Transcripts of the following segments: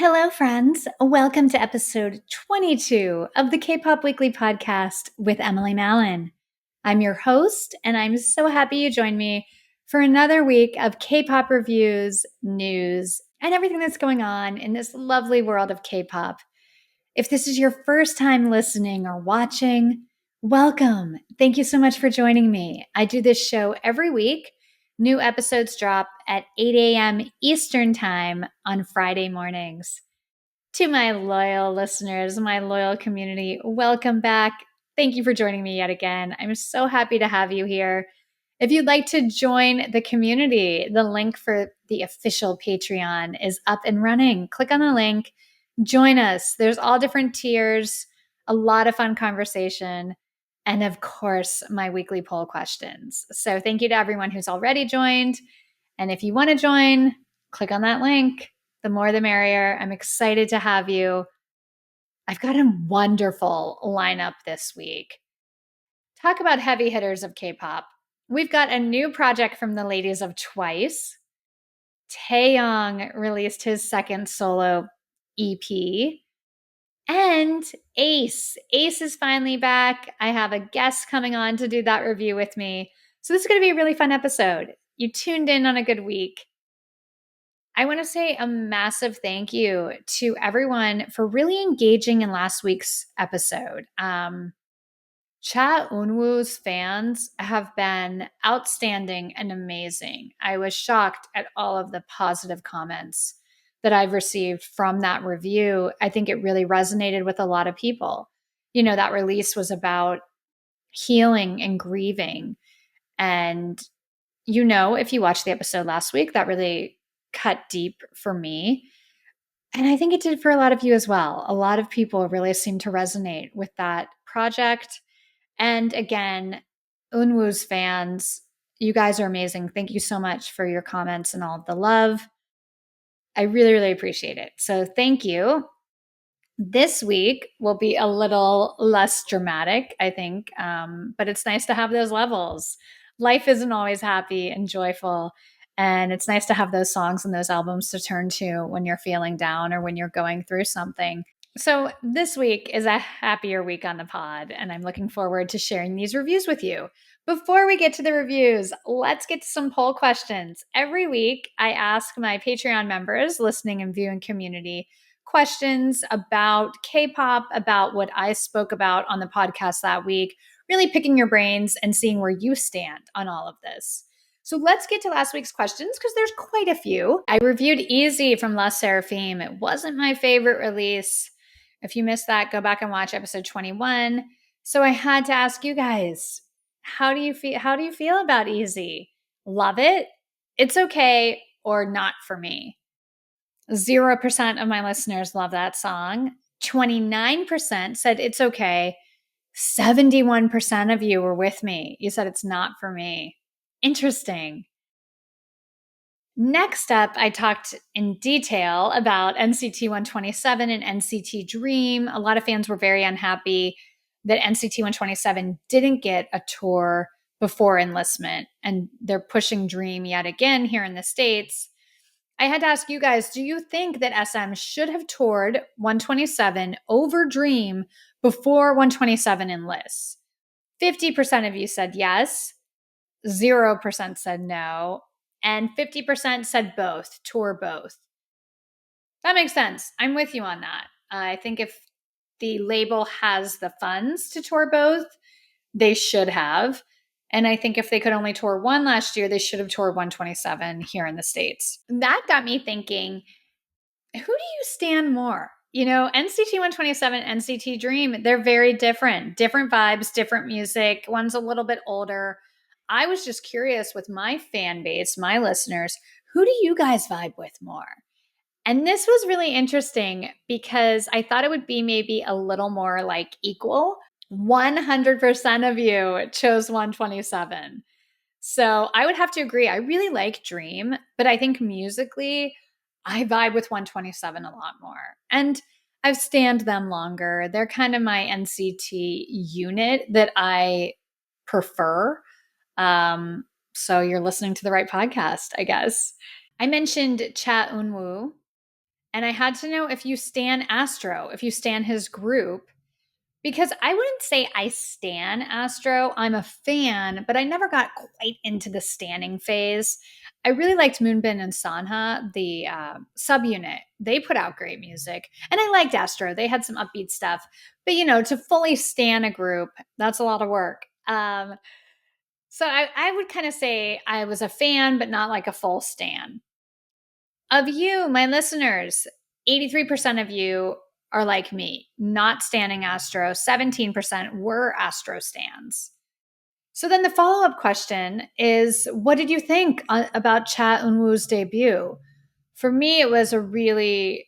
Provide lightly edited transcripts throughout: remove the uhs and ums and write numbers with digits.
hello, friends. Welcome to episode 22 of the Kpop Weekly Podcast with Emily Mallon. I'm your host, and I'm so happy you joined me for another week of Kpop reviews, news, and everything that's going on in this lovely world of Kpop. If this is your first time listening or watching, welcome. Thank you so much for joining me. I do this show every week. New episodes drop at 8 a.m. Eastern Time on Friday mornings. To my loyal listeners, my loyal community, welcome back. Thank you for joining me yet again. I'm so happy to have you here. If you'd like to join the community, the link for the official Patreon is up and running. Click on the link, join us. There's all different tiers, a lot of fun conversation, and of course, my weekly poll questions. So thank you to everyone who's already joined. And if you want to join, click on that link. The more the merrier. I'm excited to have you. I've got a wonderful lineup this week. Talk about heavy hitters of K-pop. We've got a new project from the ladies of Twice. Taeyong released his second solo EP. And A.C.E. A.C.E is finally back. I have a guest coming on to do that review with me. So this is going to be a really fun episode. You tuned in on a good week. I want to say a massive thank you to everyone for really engaging in last week's episode. Cha Eunwoo's fans have been outstanding and amazing. I was shocked at all of the positive comments that I've received from that review. I think it really resonated with a lot of people. You know, that release was about healing and grieving. And, you know, if you watched the episode last week, that really cut deep for me. And I think it did for a lot of you as well. A lot of people really seemed to resonate with that project. And again, Eunwoo's fans, you guys are amazing. Thank you so much for your comments and all of the love. I really, really appreciate it. So thank you. This week will be a little less dramatic, I think, but it's nice to have those levels. Life isn't always happy and joyful, and it's nice to have those songs and those albums to turn to when you're feeling down or when you're going through something. So this week is a happier week on the pod, and I'm looking forward to sharing these reviews with you. Before we get to the reviews, let's get to some poll questions. Every week, I ask my Patreon members, listening and viewing community, questions about K-pop, about what I spoke about on the podcast that week, really picking your brains and seeing where you stand on all of this. So let's get to last week's questions because there's quite a few. I reviewed Easy from La Seraphim. It wasn't my favorite release. If you missed that, go back and watch episode 21. So I had to ask you guys, how do you feel about Easy? Love it? It's okay, or not for me? 0% of my listeners love that song. 29% said it's okay. 71% of you were with me. You said it's not for me. Interesting. Next up, I talked in detail about NCT 127 and NCT Dream. A lot of fans were very unhappy that NCT 127 didn't get a tour before enlistment, and they're pushing Dream yet again here in the States. I had to ask you guys, do you think that SM should have toured 127 over Dream before 127 enlists? 50% of you said yes, 0% said no, and 50% said both, tour both. That makes sense. I'm with you on that. I think if the label has the funds to tour both, they should have. And I think if they could only tour one last year, they should have toured 127 here in the States. That got me thinking, who do you stand more? You know, NCT 127, NCT Dream, they're very different vibes, different music. One's a little bit older. I was just curious with my fan base, my listeners, who do you guys vibe with more? And this was really interesting because I thought it would be maybe a little more like equal. 100% of you chose 127. So I would have to agree. I really like Dream, but I think musically, I vibe with 127 a lot more. And I've stanned them longer. They're kind of my NCT unit that I prefer. So you're listening to the right podcast, I guess. I mentioned Cha Eunwoo. And I had to know if you stan Astro, if you stan his group, because I wouldn't say I stan Astro. I'm a fan, but I never got quite into the standing phase. I really liked Moonbin and Sanha, the subunit. They put out great music. And I liked Astro. They had some upbeat stuff. But, to fully stan a group, that's a lot of work. So I would kind of say I was a fan, but not like a full stan. Of you, my listeners, 83% of you are like me, not standing Astro. 17% were Astro stans. So then the follow-up question is, what did you think about Cha Eun-woo's debut? For me, it was a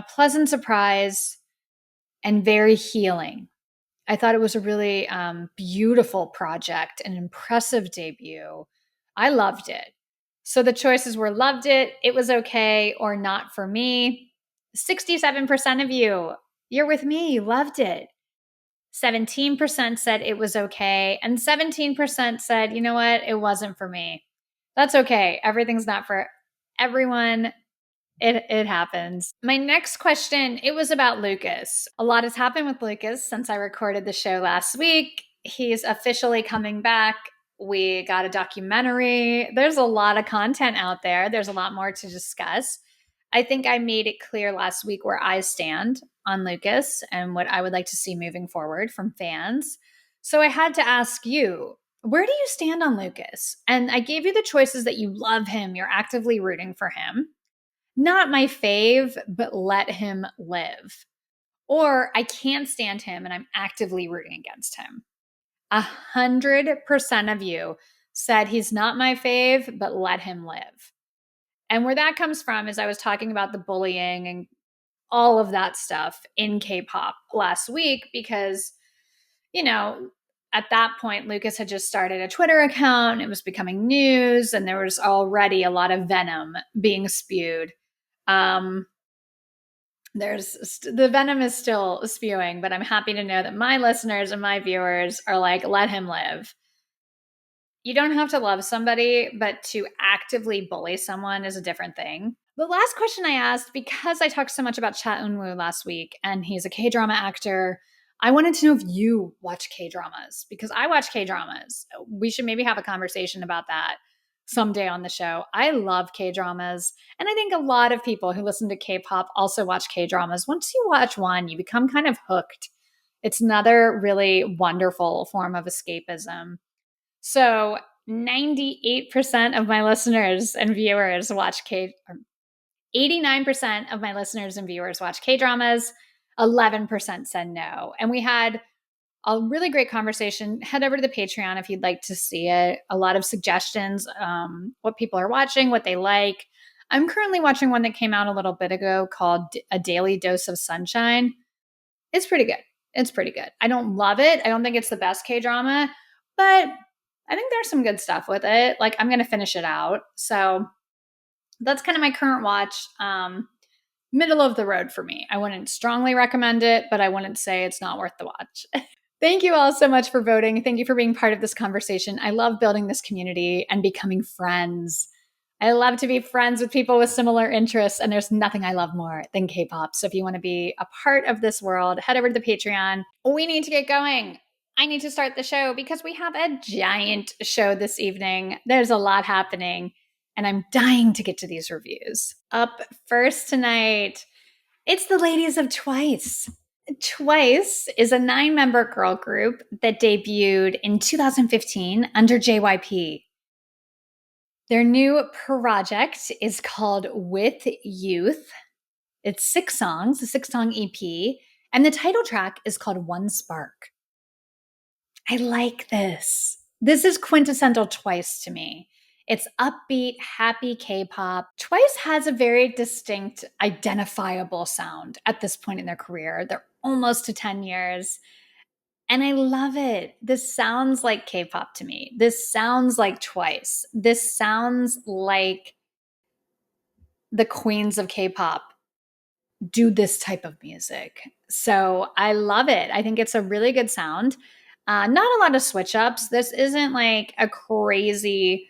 pleasant surprise and very healing. I thought it was a really beautiful project, an impressive debut. I loved it. So the choices were loved it was okay, or not for me. 67% of you're with me, you loved it. 17% said it was okay, and 17% said, you know what, it wasn't for me. That's okay. Everything's not for everyone. It happens. My next question, it was about Lucas. A lot has happened with Lucas since I recorded the show last week. He's officially coming back. We got a documentary. There's a lot of content out there. There's a lot more to discuss. I think I made it clear last week where I stand on Lucas and what I would like to see moving forward from fans. So I had to ask you, where do you stand on Lucas? And I gave you the choices that you love him, you're actively rooting for him. Not my fave, but let him live. Or I can't stand him and I'm actively rooting against him. 100% of you said he's not my fave, but let him live. And where that comes from is I was talking about the bullying and all of that stuff in K-pop last week because, at that point, Lucas had just started a Twitter account. It was becoming news, and there was already a lot of venom being spewed. The venom is still spewing, but I'm happy to know that my listeners and my viewers are like, let him live. You don't have to love somebody, but to actively bully someone is a different thing. The last question I asked, because I talked so much about Cha Eun-woo last week, and he's a K-drama actor, I wanted to know if you watch K-dramas, because I watch K-dramas. We should maybe have a conversation about that someday on the show. I love K-dramas, and I think a lot of people who listen to K-pop also watch K-dramas. Once you watch one, you become kind of hooked. It's another really wonderful form of escapism. So 98% of my listeners and viewers watch 89% of my listeners and viewers watch K-dramas. 11% said no. And we had a really great conversation. Head over to the Patreon if you'd like to see it. A lot of suggestions, what people are watching, what they like. I'm currently watching one that came out a little bit ago called A Daily Dose of Sunshine. It's pretty good. I don't love it. I don't think it's the best K-drama, but I think there's some good stuff with it. Like, I'm going to finish it out. So that's kind of my current watch. Middle of the road for me. I wouldn't strongly recommend it, but I wouldn't say it's not worth the watch. Thank you all so much for voting. Thank you for being part of this conversation. I love building this community and becoming friends. I love to be friends with people with similar interests, and there's nothing I love more than K-pop. So if you want to be a part of this world, head over to the Patreon. We need to get going. I need to start the show because we have a giant show this evening. There's a lot happening, and I'm dying to get to these reviews. Up first tonight, it's the ladies of Twice. Twice is a 9-member girl group that debuted in 2015 under JYP. Their new project is called With Youth. It's 6 songs, a 6-song EP, and the title track is called One Spark. I like this. This is quintessential Twice to me. It's upbeat, happy K-pop. Twice has a very distinct, identifiable sound at this point in their career. They're almost to 10 years. And I love it. This sounds like K-pop to me. This sounds like Twice. This sounds like the queens of K-pop do this type of music. So I love it. I think it's a really good sound. Not a lot of switch ups. This isn't like a crazy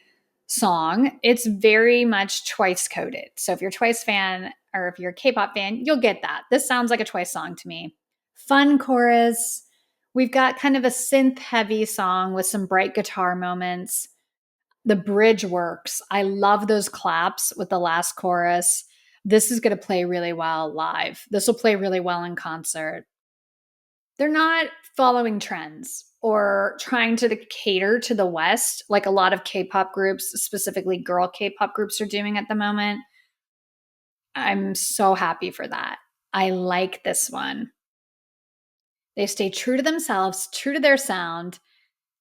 song. It's very much Twice coded. So if you're a Twice fan, or if you're a K-pop fan, you'll get that. This sounds like a Twice song to me. Fun chorus. We've got kind of a synth heavy song with some bright guitar moments. The bridge works. I love those claps with the last chorus. This is going to play really well live. This will play really well in concert. They're not following trends or trying to cater to the West like a lot of K-pop groups, specifically girl K-pop groups, are doing at the moment. I'm so happy for that. I like this one. They stay true to themselves, true to their sound,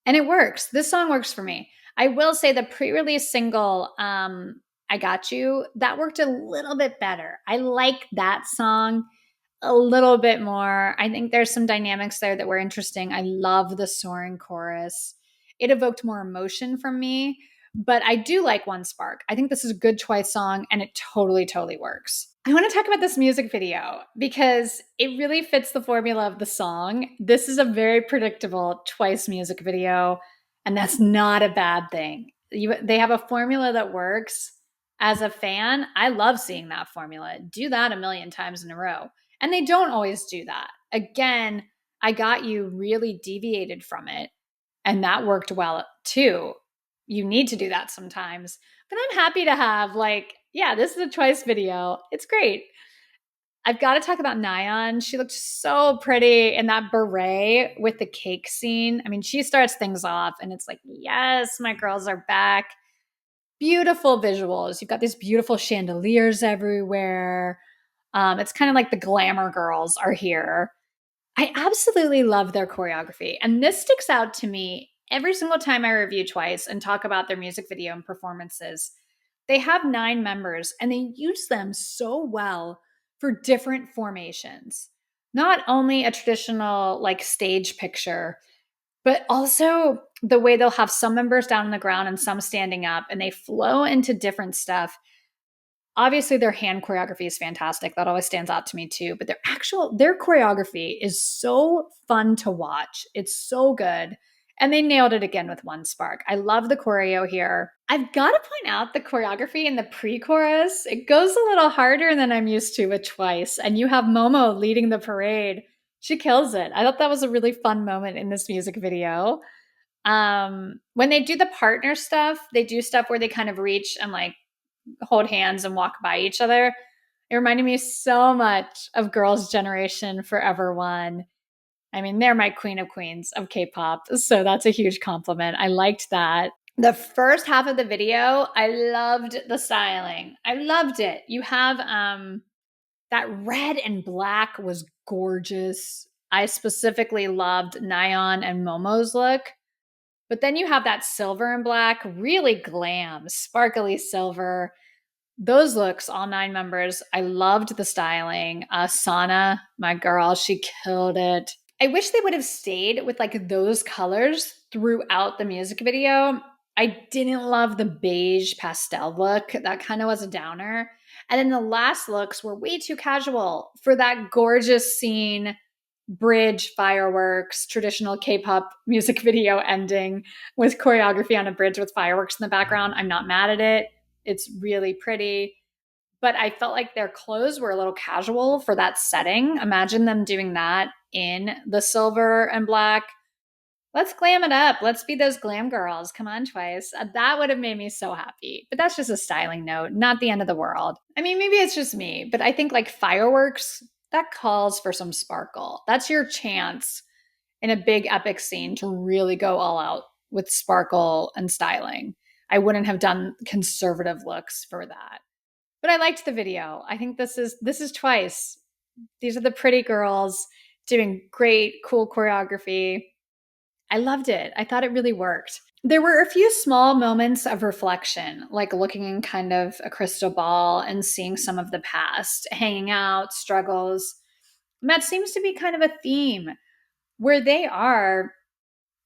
and it works. This song works for me. I will say the pre-release single, I Got You, that worked a little bit better. I like that song a little bit more. I think there's some dynamics there that were interesting. I love the soaring chorus. It evoked more emotion from me, but I do like One Spark. I think this is a good Twice song and it totally, totally works. I want to talk about this music video because it really fits the formula of the song. This is a very predictable Twice music video, and that's not a bad thing. They have a formula that works. As a fan, I love seeing that formula. Do that a million times in a row. And they don't always do that. Again, I Got You really deviated from it, and that worked well too. You need to do that sometimes. But I'm happy to have, this is a Twice video. It's great. I've got to talk about Nayeon. She looked so pretty in that beret with the cake scene. I mean, she starts things off, and it's like, yes, my girls are back. Beautiful visuals. You've got these beautiful chandeliers everywhere. It's kind of like the glamour girls are here. I absolutely love their choreography. And this sticks out to me every single time I review Twice and talk about their music video and performances. They have 9 members and they use them so well for different formations. Not only a traditional stage picture, but also the way they'll have some members down on the ground and some standing up, and they flow into different stuff. Obviously, their hand choreography is fantastic. That always stands out to me too. But their choreography is so fun to watch. It's so good. And they nailed it again with One Spark. I love the choreo here. I've got to point out the choreography in the pre-chorus. It goes a little harder than I'm used to with Twice. And you have Momo leading the parade. She kills it. I thought that was a really fun moment in this music video. When they do the partner stuff, they do stuff where they kind of reach and hold hands and walk by each other. It reminded me so much of Girls' Generation Forever One. I mean, they're my queen of queens of K-pop, so that's a huge compliment. I liked that. The first half of the video, I loved the styling. I loved it. You have that red and black was gorgeous. I specifically loved Nayeon and Momo's look. But then you have that silver and black, really glam, sparkly silver. Those looks, all 9 members, I loved the styling. Sana, my girl, she killed it. I wish they would have stayed with those colors throughout the music video. I didn't love the beige pastel look. That kind of was a downer. And then the last looks were way too casual for that gorgeous scene, bridge, fireworks, traditional K-pop music video ending with choreography on a bridge with fireworks in the background. I'm not mad at it. It's really pretty. But I felt like their clothes were a little casual for that setting. Imagine them doing that in the silver and black. Let's glam it up. Let's be those glam girls. Come on, Twice. That would have made me so happy. But that's just a styling note, not the end of the world. I mean, maybe it's just me, but I think fireworks, that calls for some sparkle. That's your chance in a big epic scene to really go all out with sparkle and styling. I wouldn't have done conservative looks for that. But I liked the video. I think this is Twice. These are the pretty girls doing great, cool choreography. I loved it. I thought it really worked. There were a few small moments of reflection, like looking in kind of a crystal ball and seeing some of the past, hanging out, struggles. And that seems to be kind of a theme where they are.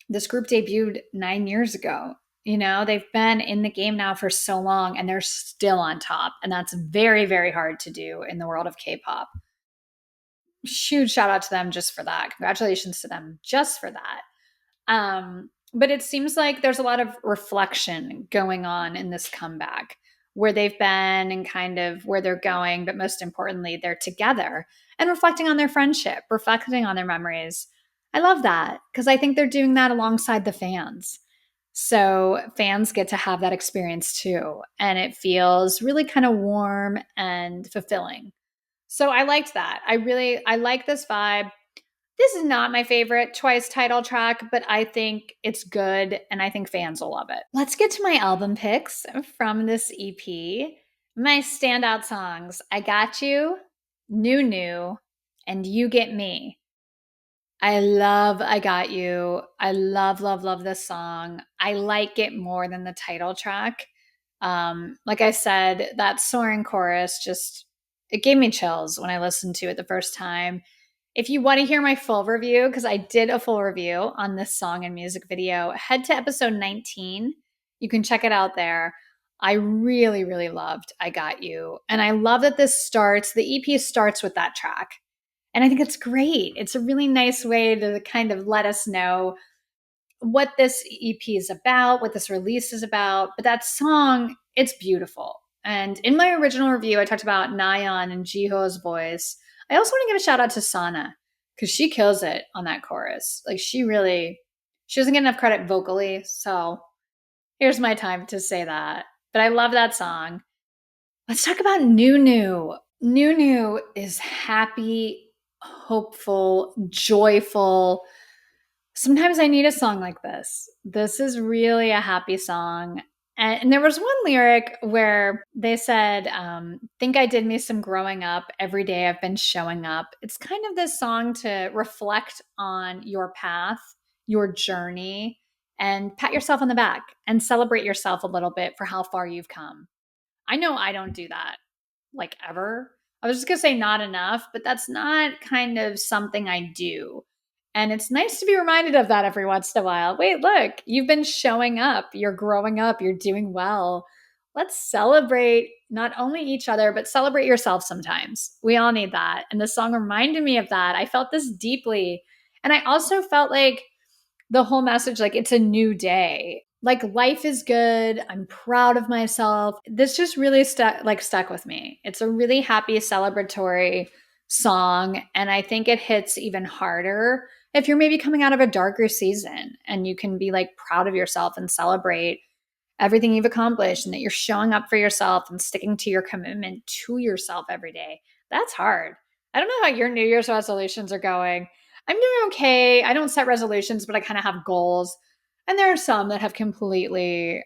This group debuted 9 years ago. They've been in the game now for so long and they're still on top. And that's very, very hard to do in the world of K-pop. Huge shout out to them just for that. Congratulations to them just for that. But it seems like there's a lot of reflection going on in this comeback. where they've been and kind of where they're going, but most importantly, they're together and reflecting on their friendship, reflecting on their memories. I love that because I think they're doing that alongside the fans. So fans get to have that experience too. And it feels really kind of warm and fulfilling. So I liked that. I like this vibe. This is not my favorite Twice title track, but I think it's good and I think fans will love it. Let's get to my album picks from this EP. My standout songs, I Got You, New New, and You Get Me. I love I Got You. I love, love, love this song. I like it more than the title track. Like I said, that soaring chorus just, it gave me chills when I listened to it the first time. If you want to hear my full review, because I did a full review on this song and music video, head to episode 19. You can check it out there. I really, really loved I Got You. And I love that the EP starts with that track. And I think it's great. It's a really nice way to kind of let us know what this EP is about, what this release is about. But that song, it's beautiful. And in my original review, I talked about Nayeon and Jiho's voice. I also want to give a shout out to Sana because she kills it on that chorus. Like she doesn't get enough credit vocally. So here's my time to say that. But I love that song. Let's talk about New New. New New is happy, hopeful, joyful. Sometimes I need a song like this. This is really a happy song. And there was one lyric where they said, think I did me some growing up. Every day I've been showing up. It's kind of this song to reflect on your path, your journey, and pat yourself on the back and celebrate yourself a little bit for how far you've come. I know I don't do that like ever. I was just going to say not enough, but that's not kind of something I do. And it's nice to be reminded of that every once in a while. Wait, look, you've been showing up, you're growing up, you're doing well. Let's celebrate not only each other, but celebrate yourself sometimes. We all need that. And the song reminded me of that. I felt this deeply. And I also felt like the whole message, like it's a new day. Like life is good. I'm proud of myself. This just really stuck with me. It's a really happy celebratory song. And I think it hits even harder if you're maybe coming out of a darker season and you can be like proud of yourself and celebrate everything you've accomplished and that you're showing up for yourself and sticking to your commitment to yourself every day. That's hard. I don't know how your New Year's resolutions are going. I'm doing okay. I don't set resolutions, but I kind of have goals. And there are some that have completely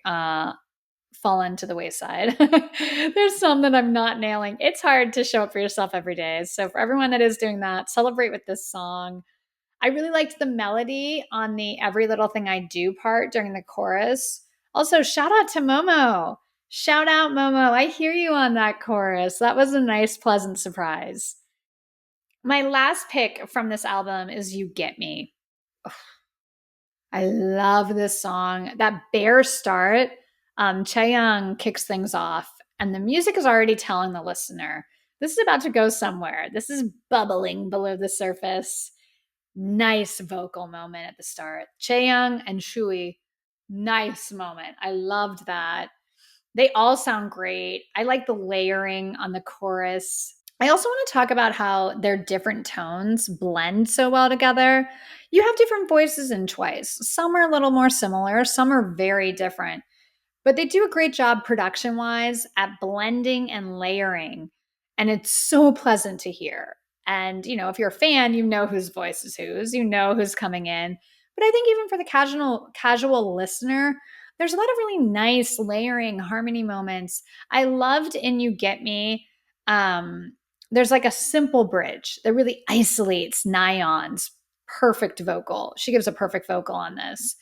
fallen to the wayside. There's some that I'm not nailing. It's hard to show up for yourself every day. So for everyone that is doing that, celebrate with this song. I really liked the melody on the Every Little Thing I Do part during the chorus. Also, shout out to Momo. Shout out, Momo. I hear you on that chorus. That was a nice, pleasant surprise. My last pick from this album is You Get Me. Ugh, I love this song. That bare start, Taeyong kicks things off, and the music is already telling the listener, this is about to go somewhere. This is bubbling below the surface. Nice vocal moment at the start. Chaeyoung and Shui, nice moment. I loved that. They all sound great. I like the layering on the chorus. I also want to talk about how their different tones blend so well together. You have different voices in Twice. Some are a little more similar, some are very different. But they do a great job production wise at blending and layering. And it's so pleasant to hear. And, if you're a fan, you know whose voice is whose, you know who's coming in. But I think even for the casual listener, there's a lot of really nice layering harmony moments. I loved in You Get Me. There's like a simple bridge that really isolates Nayeon's perfect vocal. She gives a perfect vocal on this.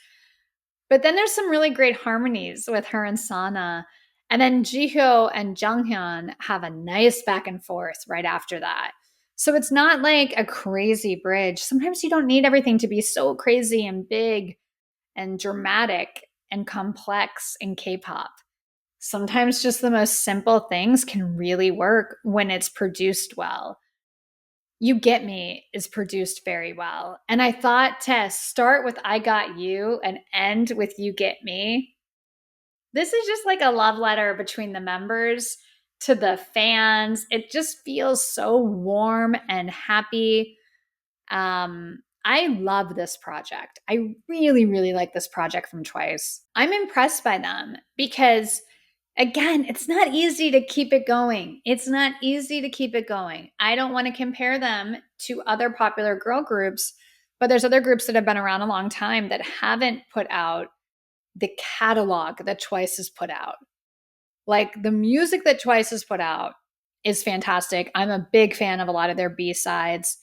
But then there's some really great harmonies with her and Sana. And then Jihyo and Junghyun have a nice back and forth right after that. So it's not like a crazy bridge. Sometimes you don't need everything to be so crazy and big and dramatic and complex in K-pop. Sometimes just the most simple things can really work when it's produced well. You Get Me is produced very well. And I thought to start with I Got You and end with You Get Me, This is just like a love letter between the members to the fans. It just feels so warm and happy. I love this project. I really, really like this project from Twice. I'm impressed by them because, again, it's not easy to keep it going. It's not easy to keep it going. I don't want to compare them to other popular girl groups, but there's other groups that have been around a long time that haven't put out the catalog that Twice has put out. Like the music that Twice has put out is fantastic. I'm a big fan of a lot of their B-sides.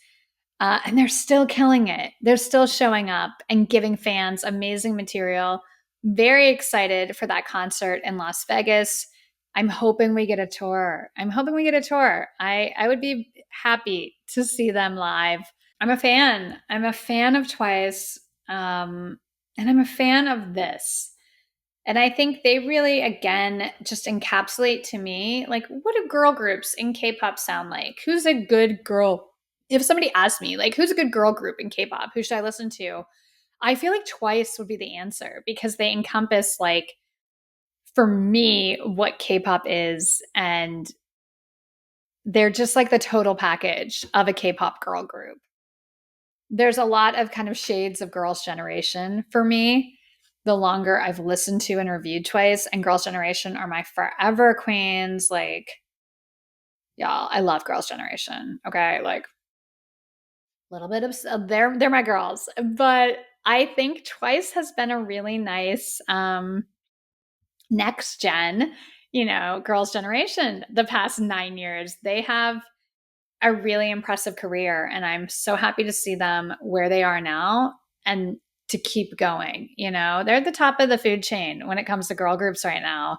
And they're still killing it. They're still showing up and giving fans amazing material. Very excited for that concert in Las Vegas. I'm hoping we get a tour. I would be happy to see them live. I'm a fan. I'm a fan of Twice. And I'm a fan of this. And I think they really, again, just encapsulate to me, like, what do girl groups in K-pop sound like? Who's a good girl? If somebody asked me, like, who's a good girl group in K-pop? Who should I listen to? I feel like Twice would be the answer because they encompass, like, for me, what K-pop is. And they're just like the total package of a K-pop girl group. There's a lot of kind of shades of Girls' Generation for me. The longer I've listened to and reviewed Twice, and Girls' Generation are my forever queens. Like, y'all, I love Girls' Generation. Okay, like a little bit of they're my girls, but I think Twice has been a really nice next gen, Girls' Generation. The past 9 years, they have a really impressive career, and I'm so happy to see them where they are now and to keep going. They're at the top of the food chain when it comes to girl groups right now.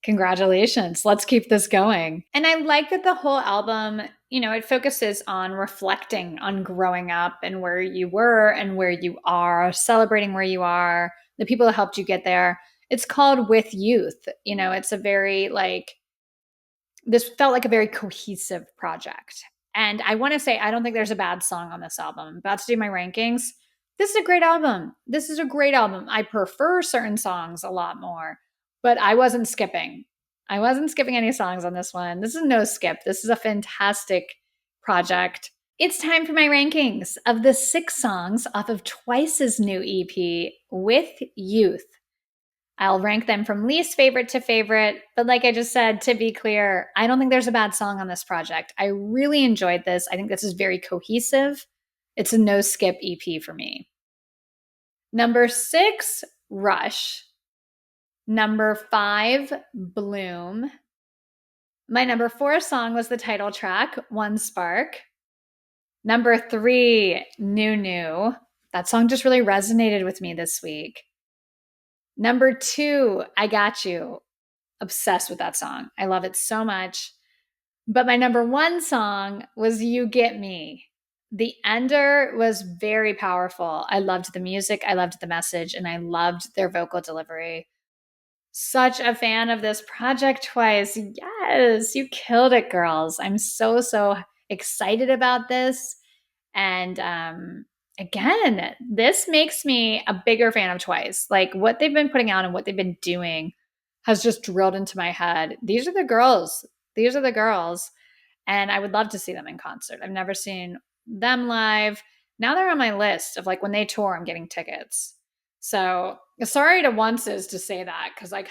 Congratulations. Let's keep this going. And I like that the whole album, it focuses on reflecting on growing up and where you were and where you are, celebrating where you are, the people who helped you get there. It's called With Youth. It's a very this felt like a very cohesive project. And I want to say, I don't think there's a bad song on this album. I'm about to do my rankings. This is a great album. I prefer certain songs a lot more, but I wasn't skipping. I wasn't skipping any songs on this one. This is no skip. This is a fantastic project. It's time for my rankings of the 6 songs off of Twice's new EP, With Youth. I'll rank them from least favorite to favorite. But like I just said, to be clear, I don't think there's a bad song on this project. I really enjoyed this. I think this is very cohesive. It's a no skip EP for me. Number 6, Rush. Number 5, Bloom. My number 4 song was the title track, One Spark. Number 3, New New. That song just really resonated with me this week. Number 2, I Got You. Obsessed with that song. I love it so much. But my number 1 song was You Get Me. The ender was very powerful. I loved the music, I loved the message, and I loved their vocal delivery. Such a fan of this project, Twice. Yes, you killed it, girls. I'm so, so excited about this. And again, this makes me a bigger fan of Twice. Like what they've been putting out and what they've been doing has just drilled into my head. These are the girls. These are the girls. And I would love to see them in concert. I've never seen them live. Now they're on my list of like when they tour, I'm getting tickets. So sorry to onces to say that because I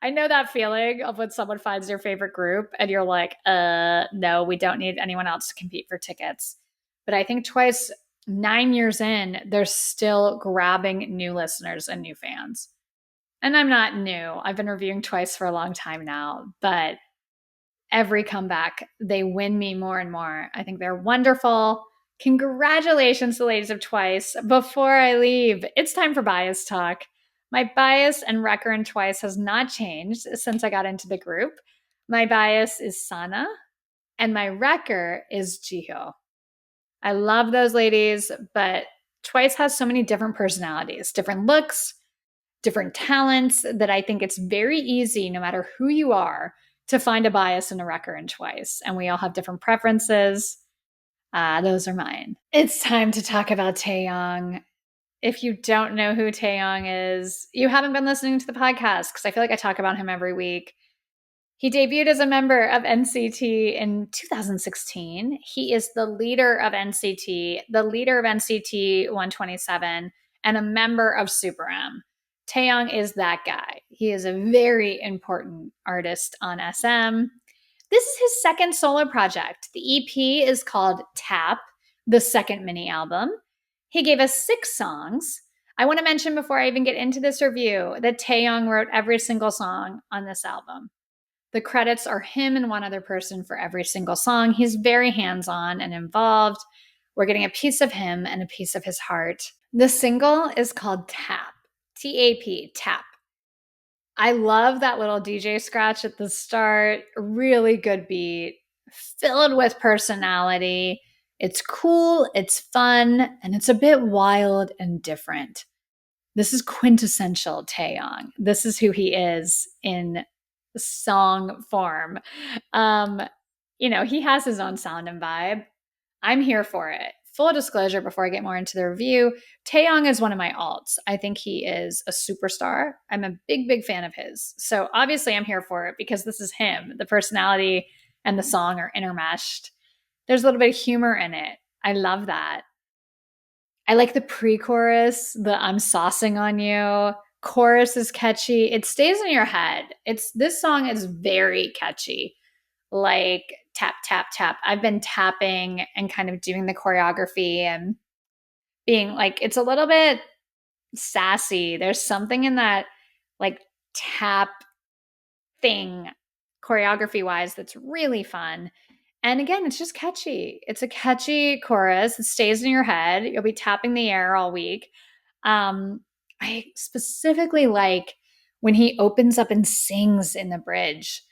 know that feeling of when someone finds their favorite group and you're like, no, we don't need anyone else to compete for tickets. But I think Twice, 9 years in, they're still grabbing new listeners and new fans. And I'm not new. I've been reviewing Twice for a long time now, but every comeback, they win me more and more. I think they're wonderful. Congratulations to the ladies of Twice. Before I leave, it's time for bias talk. My bias and Wrecker and Twice has not changed since I got into the group. My bias is Sana, and my Wrecker is Jihyo. I love those ladies, but Twice has so many different personalities, different looks, different talents that I think it's very easy, no matter who you are, to find a bias in a Wrecker and Twice. And we all have different preferences. Those are mine. It's time to talk about Taeyong. if you don't know who Taeyong is, you haven't been listening to the podcast because I feel like I talk about him every week. He debuted as a member of NCT in 2016. He is the leader of NCT, the leader of NCT 127, and a member of Super M. Taeyong is that guy. He is a very important artist on SM. This is his second solo project. The EP is called Tap, the second mini album. He gave us 6 songs. I want to mention before I even get into this review that Taeyong wrote every single song on this album. The credits are him and one other person for every single song. He's very hands-on and involved. We're getting a piece of him and a piece of his heart. The single is called Tap, T-A-P, Tap. I love that little DJ scratch at the start. Really good beat, filled with personality. It's cool, it's fun, and it's a bit wild and different. This is quintessential Taeyong. This is who he is in song form. He has his own sound and vibe. I'm here for it. Full disclosure before I get more into the review, Taeyong is one of my alts. I think he is a superstar. I'm a big, big fan of his. So obviously I'm here for it because this is him. The personality and the song are intermeshed. There's a little bit of humor in it. I love that. I like the pre-chorus, the I'm saucing on you. Chorus is catchy. It stays in your head. This song is very catchy. Like tap, tap, tap. I've been tapping and kind of doing the choreography and being like, it's a little bit sassy. There's something in that like tap thing choreography wise that's really fun. And again, it's just catchy. It's a catchy chorus. It stays in your head. You'll be tapping the air all week. I specifically like when he opens up and sings in the bridge.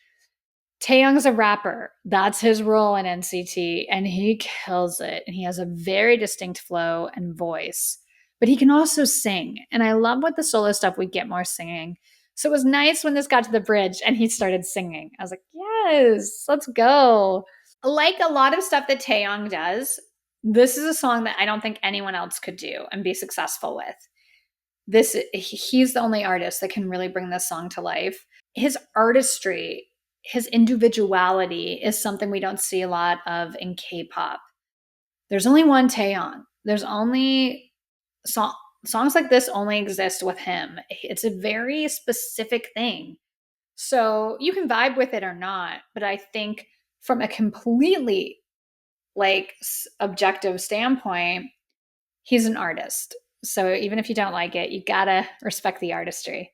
Taeyong's a rapper. That's his role in NCT, and he kills it. And he has a very distinct flow and voice. But he can also sing. And I love with the solo stuff, we get more singing. So it was nice when this got to the bridge and he started singing. I was like, yes, let's go. Like a lot of stuff that Taeyong does, this is a song that I don't think anyone else could do and be successful with. He's the only artist that can really bring this song to life. His artistry, his individuality is something we don't see a lot of in K-pop. There's only one Taeyong. There's only songs like this only exist with him. It's a very specific thing. So you can vibe with it or not, but I think from a completely objective standpoint, he's an artist. So even if you don't like it, you gotta respect the artistry.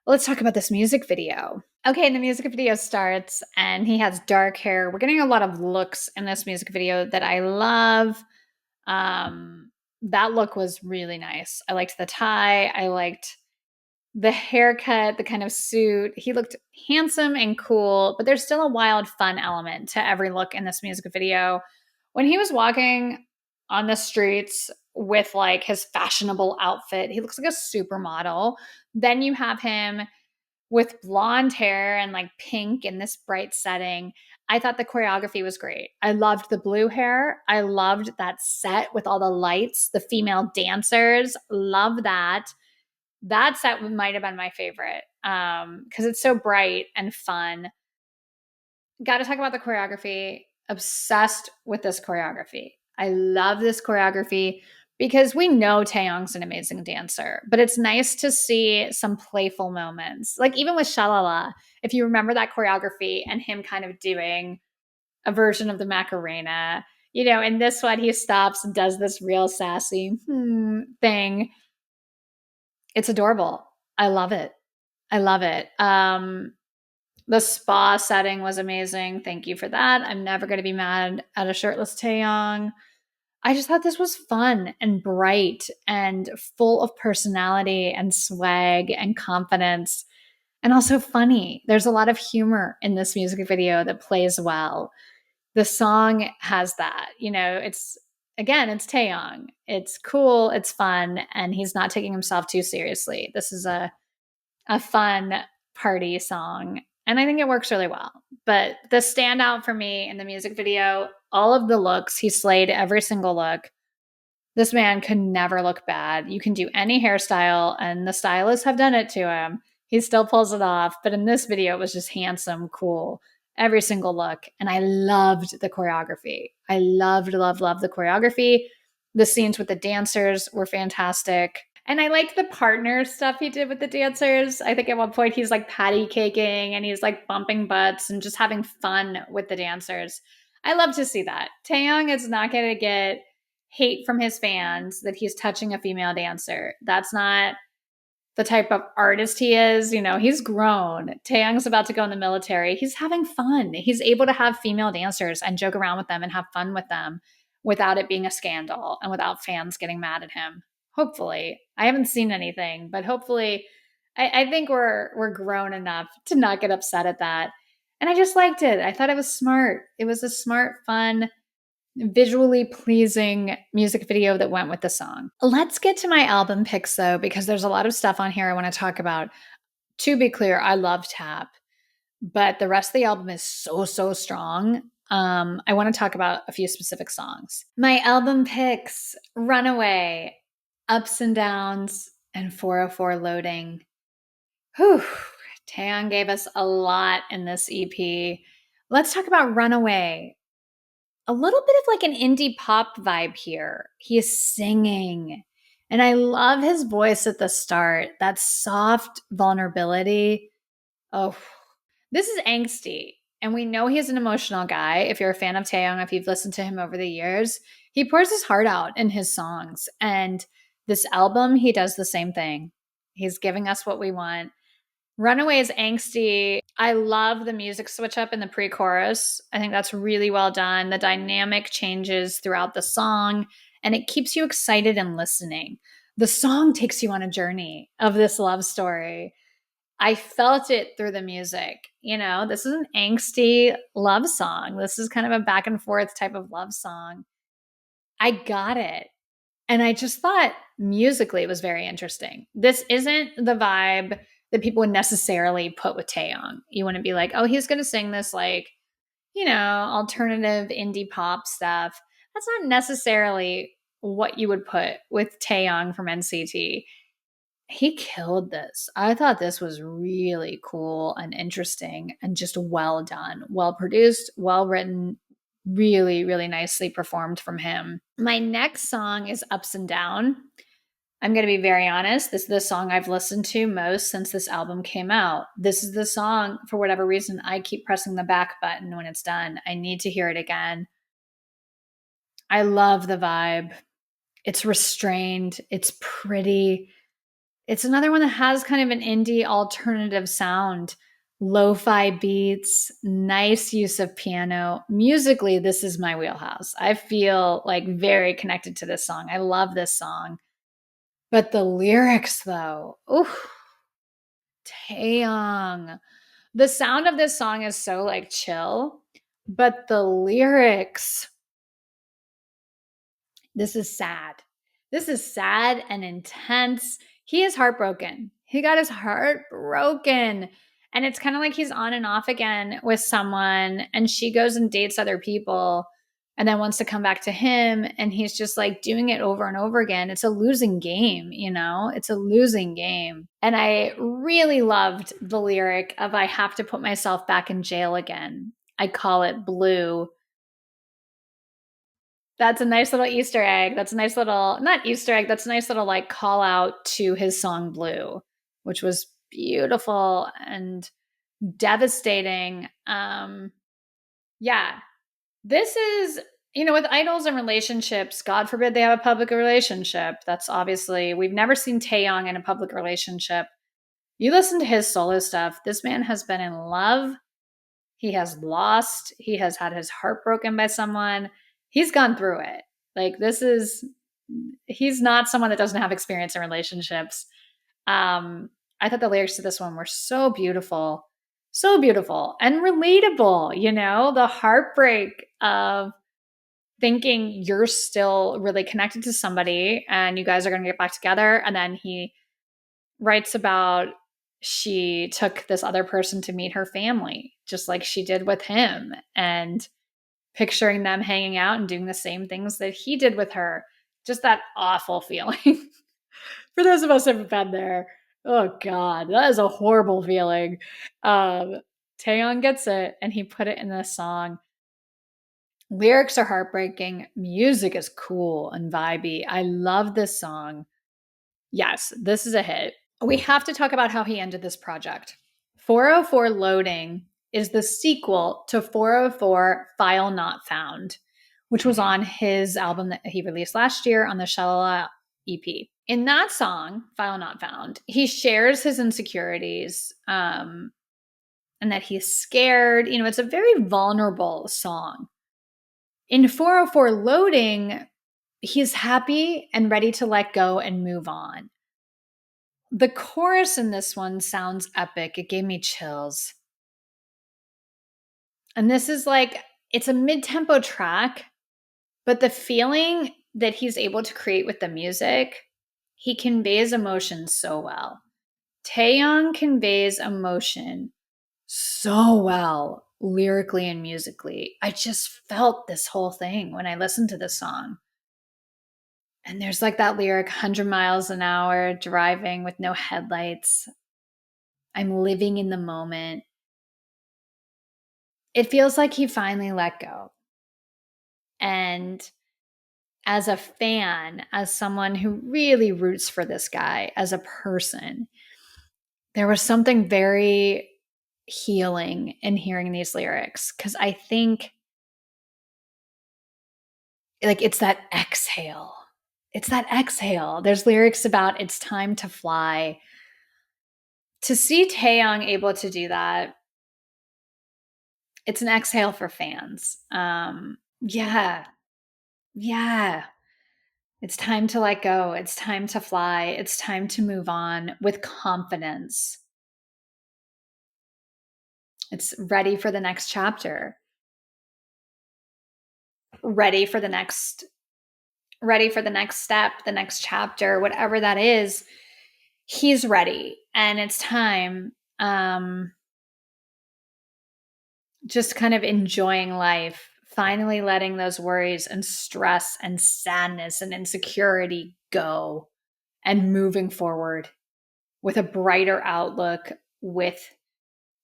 Let's talk about this music video. Okay, the music video starts and he has dark hair. We're getting a lot of looks in this music video that I love. That look was really nice. I liked the tie. I liked the haircut, the kind of suit. He looked handsome and cool, but there's still a wild, fun element to every look in this music video. When he was walking on the streets with like his fashionable outfit, he looks like a supermodel. Then you have him with blonde hair and like pink in this bright setting. I thought the choreography was great. I loved the blue hair. I loved that set with all the lights, the female dancers. Love that. That set might have been my favorite because it's so bright and fun. Got to talk about the choreography. Obsessed with this choreography. I love this choreography because we know Taeyong's an amazing dancer, but it's nice to see some playful moments. Like even with Shalala, if you remember that choreography and him kind of doing a version of the Macarena, in this one, he stops and does this real sassy thing. It's adorable. I love it. I love it. The spa setting was amazing. Thank you for that. I'm never going to be mad at a shirtless Taeyong. I just thought this was fun and bright and full of personality and swag and confidence and also funny. There's a lot of humor in this music video that plays well. The song has that. It's Taeyong. It's cool, it's fun, and he's not taking himself too seriously. This is a fun party song, and I think it works really well. But the standout for me in the music video, all of the looks, he slayed every single look. This man could never look bad. You can do any hairstyle, and the stylists have done it to him. He still pulls it off. But in this video, it was just handsome, cool, every single look. And I loved the choreography. I loved the choreography. The scenes with the dancers were fantastic. And I like the partner stuff he did with the dancers. I think at one point he's like patty caking and he's like bumping butts and just having fun with the dancers. I love to see that. Taeyong is not going to get hate from his fans that he's touching a female dancer. That's not the type of artist he is. You know, he's grown. Taeyong's about to go in the military. He's having fun. He's able to have female dancers and joke around with them and have fun with them without it being a scandal and without fans getting mad at him. Hopefully. I haven't seen anything, but hopefully I think we're grown enough to not get upset at that. And I just liked it. I thought it was smart. It was a smart, fun, visually pleasing music video that went with the song. Let's get to my album picks though, because there's a lot of stuff on here I want to talk about. To be clear, I love Tap, but the rest of the album is so strong. I want to talk about a few specific songs. My album picks: Runaway, Ups and Downs, and 404 Loading. Whew. Taeyong gave us a lot in this EP. Let's talk about Runaway. A little bit of like an indie pop vibe here. He is singing. And I love his voice at the start, that soft vulnerability. Oh, this is angsty. And we know he's an emotional guy. If you're a fan of Taeyong, if you've listened to him over the years, he pours his heart out in his songs. And this album, he does the same thing. He's giving us what we want. Runaway is angsty. I love the music switch up in the pre-chorus. I think that's really well done. The dynamic changes throughout the song, and it keeps you excited and listening. The song takes you on a journey of this love story. I felt it through the music. You know, this is an angsty love song. This is kind of a back and forth type of love song. I got it. And I just thought musically it was very interesting. This isn't the vibe that people would necessarily put with Taeyong. You wouldn't be like, oh, he's going to sing this like, you know, alternative indie pop stuff. That's not necessarily what you would put with Taeyong from NCT. He killed this. I thought this was really cool and interesting and just well done, well produced, well written, really nicely performed from him. My next song is Ups and Down. I'm going to be very honest. This is the song I've listened to most since this album came out. This is the song, for whatever reason, I keep pressing the back button when it's done. I need to hear it again. I love the vibe. It's restrained. It's pretty. It's another one that has kind of an indie alternative sound. Lo-fi beats, nice use of piano. Musically, this is my wheelhouse. I feel like very connected to this song. I love this song. But the lyrics, though, oof, Taeyong. The sound of this song is so like chill, but the lyrics, this is sad. This is sad and intense. He is heartbroken. He got his heart broken. And it's kind of like he's on and off again with someone, and she goes and dates other people and then wants to come back to him, and he's just like doing it over and over again. It's a losing game, you know? It's a losing game. And I really loved the lyric of I have to put myself back in jail again. I call it blue. That's a nice little Easter egg. That's a nice little, not Easter egg, that's a nice little like call out to his song Blue, which was beautiful and devastating. Yeah. This is, you know, with idols and relationships, God forbid they have a public relationship. That's obviously, we've never seen Taeyong in a public relationship. You listen to his solo stuff, this man has been in love. He has lost. He has had his heart broken by someone. He's gone through it. Like he's not someone that doesn't have experience in relationships. I thought the lyrics to this one were so beautiful and relatable, you know, the heartbreak of thinking you're still really connected to somebody and you guys are going to get back together. And then he writes about she took this other person to meet her family, just like she did with him, and picturing them hanging out and doing the same things that he did with her. Just that awful feeling. For those of us who have been there, oh God, that is a horrible feeling. Taeyong gets it and he put it in this song. Lyrics are heartbreaking. Music is cool and vibey. I love this song. Yes, this is a hit. We have to talk about how he ended this project. 404 Loading is the sequel to 404 File Not Found, which was on his album that he released last year on the Shalala EP. In that song, File Not Found, he shares his insecurities and that he's scared. You know, it's a very vulnerable song. In 404 Loading, he's happy and ready to let go and move on. The chorus in this one sounds epic. It gave me chills. And this is like, it's a mid-tempo track, but the feeling that he's able to create with the music, he conveys emotion so well. Taeyong conveys emotion so well, lyrically and musically. I just felt this whole thing when I listened to this song. And there's like that lyric, 100 miles an hour, driving with no headlights. I'm living in the moment. It feels like he finally let go. And as a fan, as someone who really roots for this guy as a person, there was something very healing in hearing these lyrics, because I think like it's that exhale. It's that exhale. There's lyrics about it's time to fly. To see Taeyong able to do that, it's an exhale for fans. Yeah. It's time to let go. It's time to fly. It's time to move on with confidence. It's ready for the next chapter. Ready for the next step, the next chapter, whatever that is. He's ready, and it's time. Just kind of enjoying life, finally letting those worries and stress and sadness and insecurity go and moving forward with a brighter outlook, with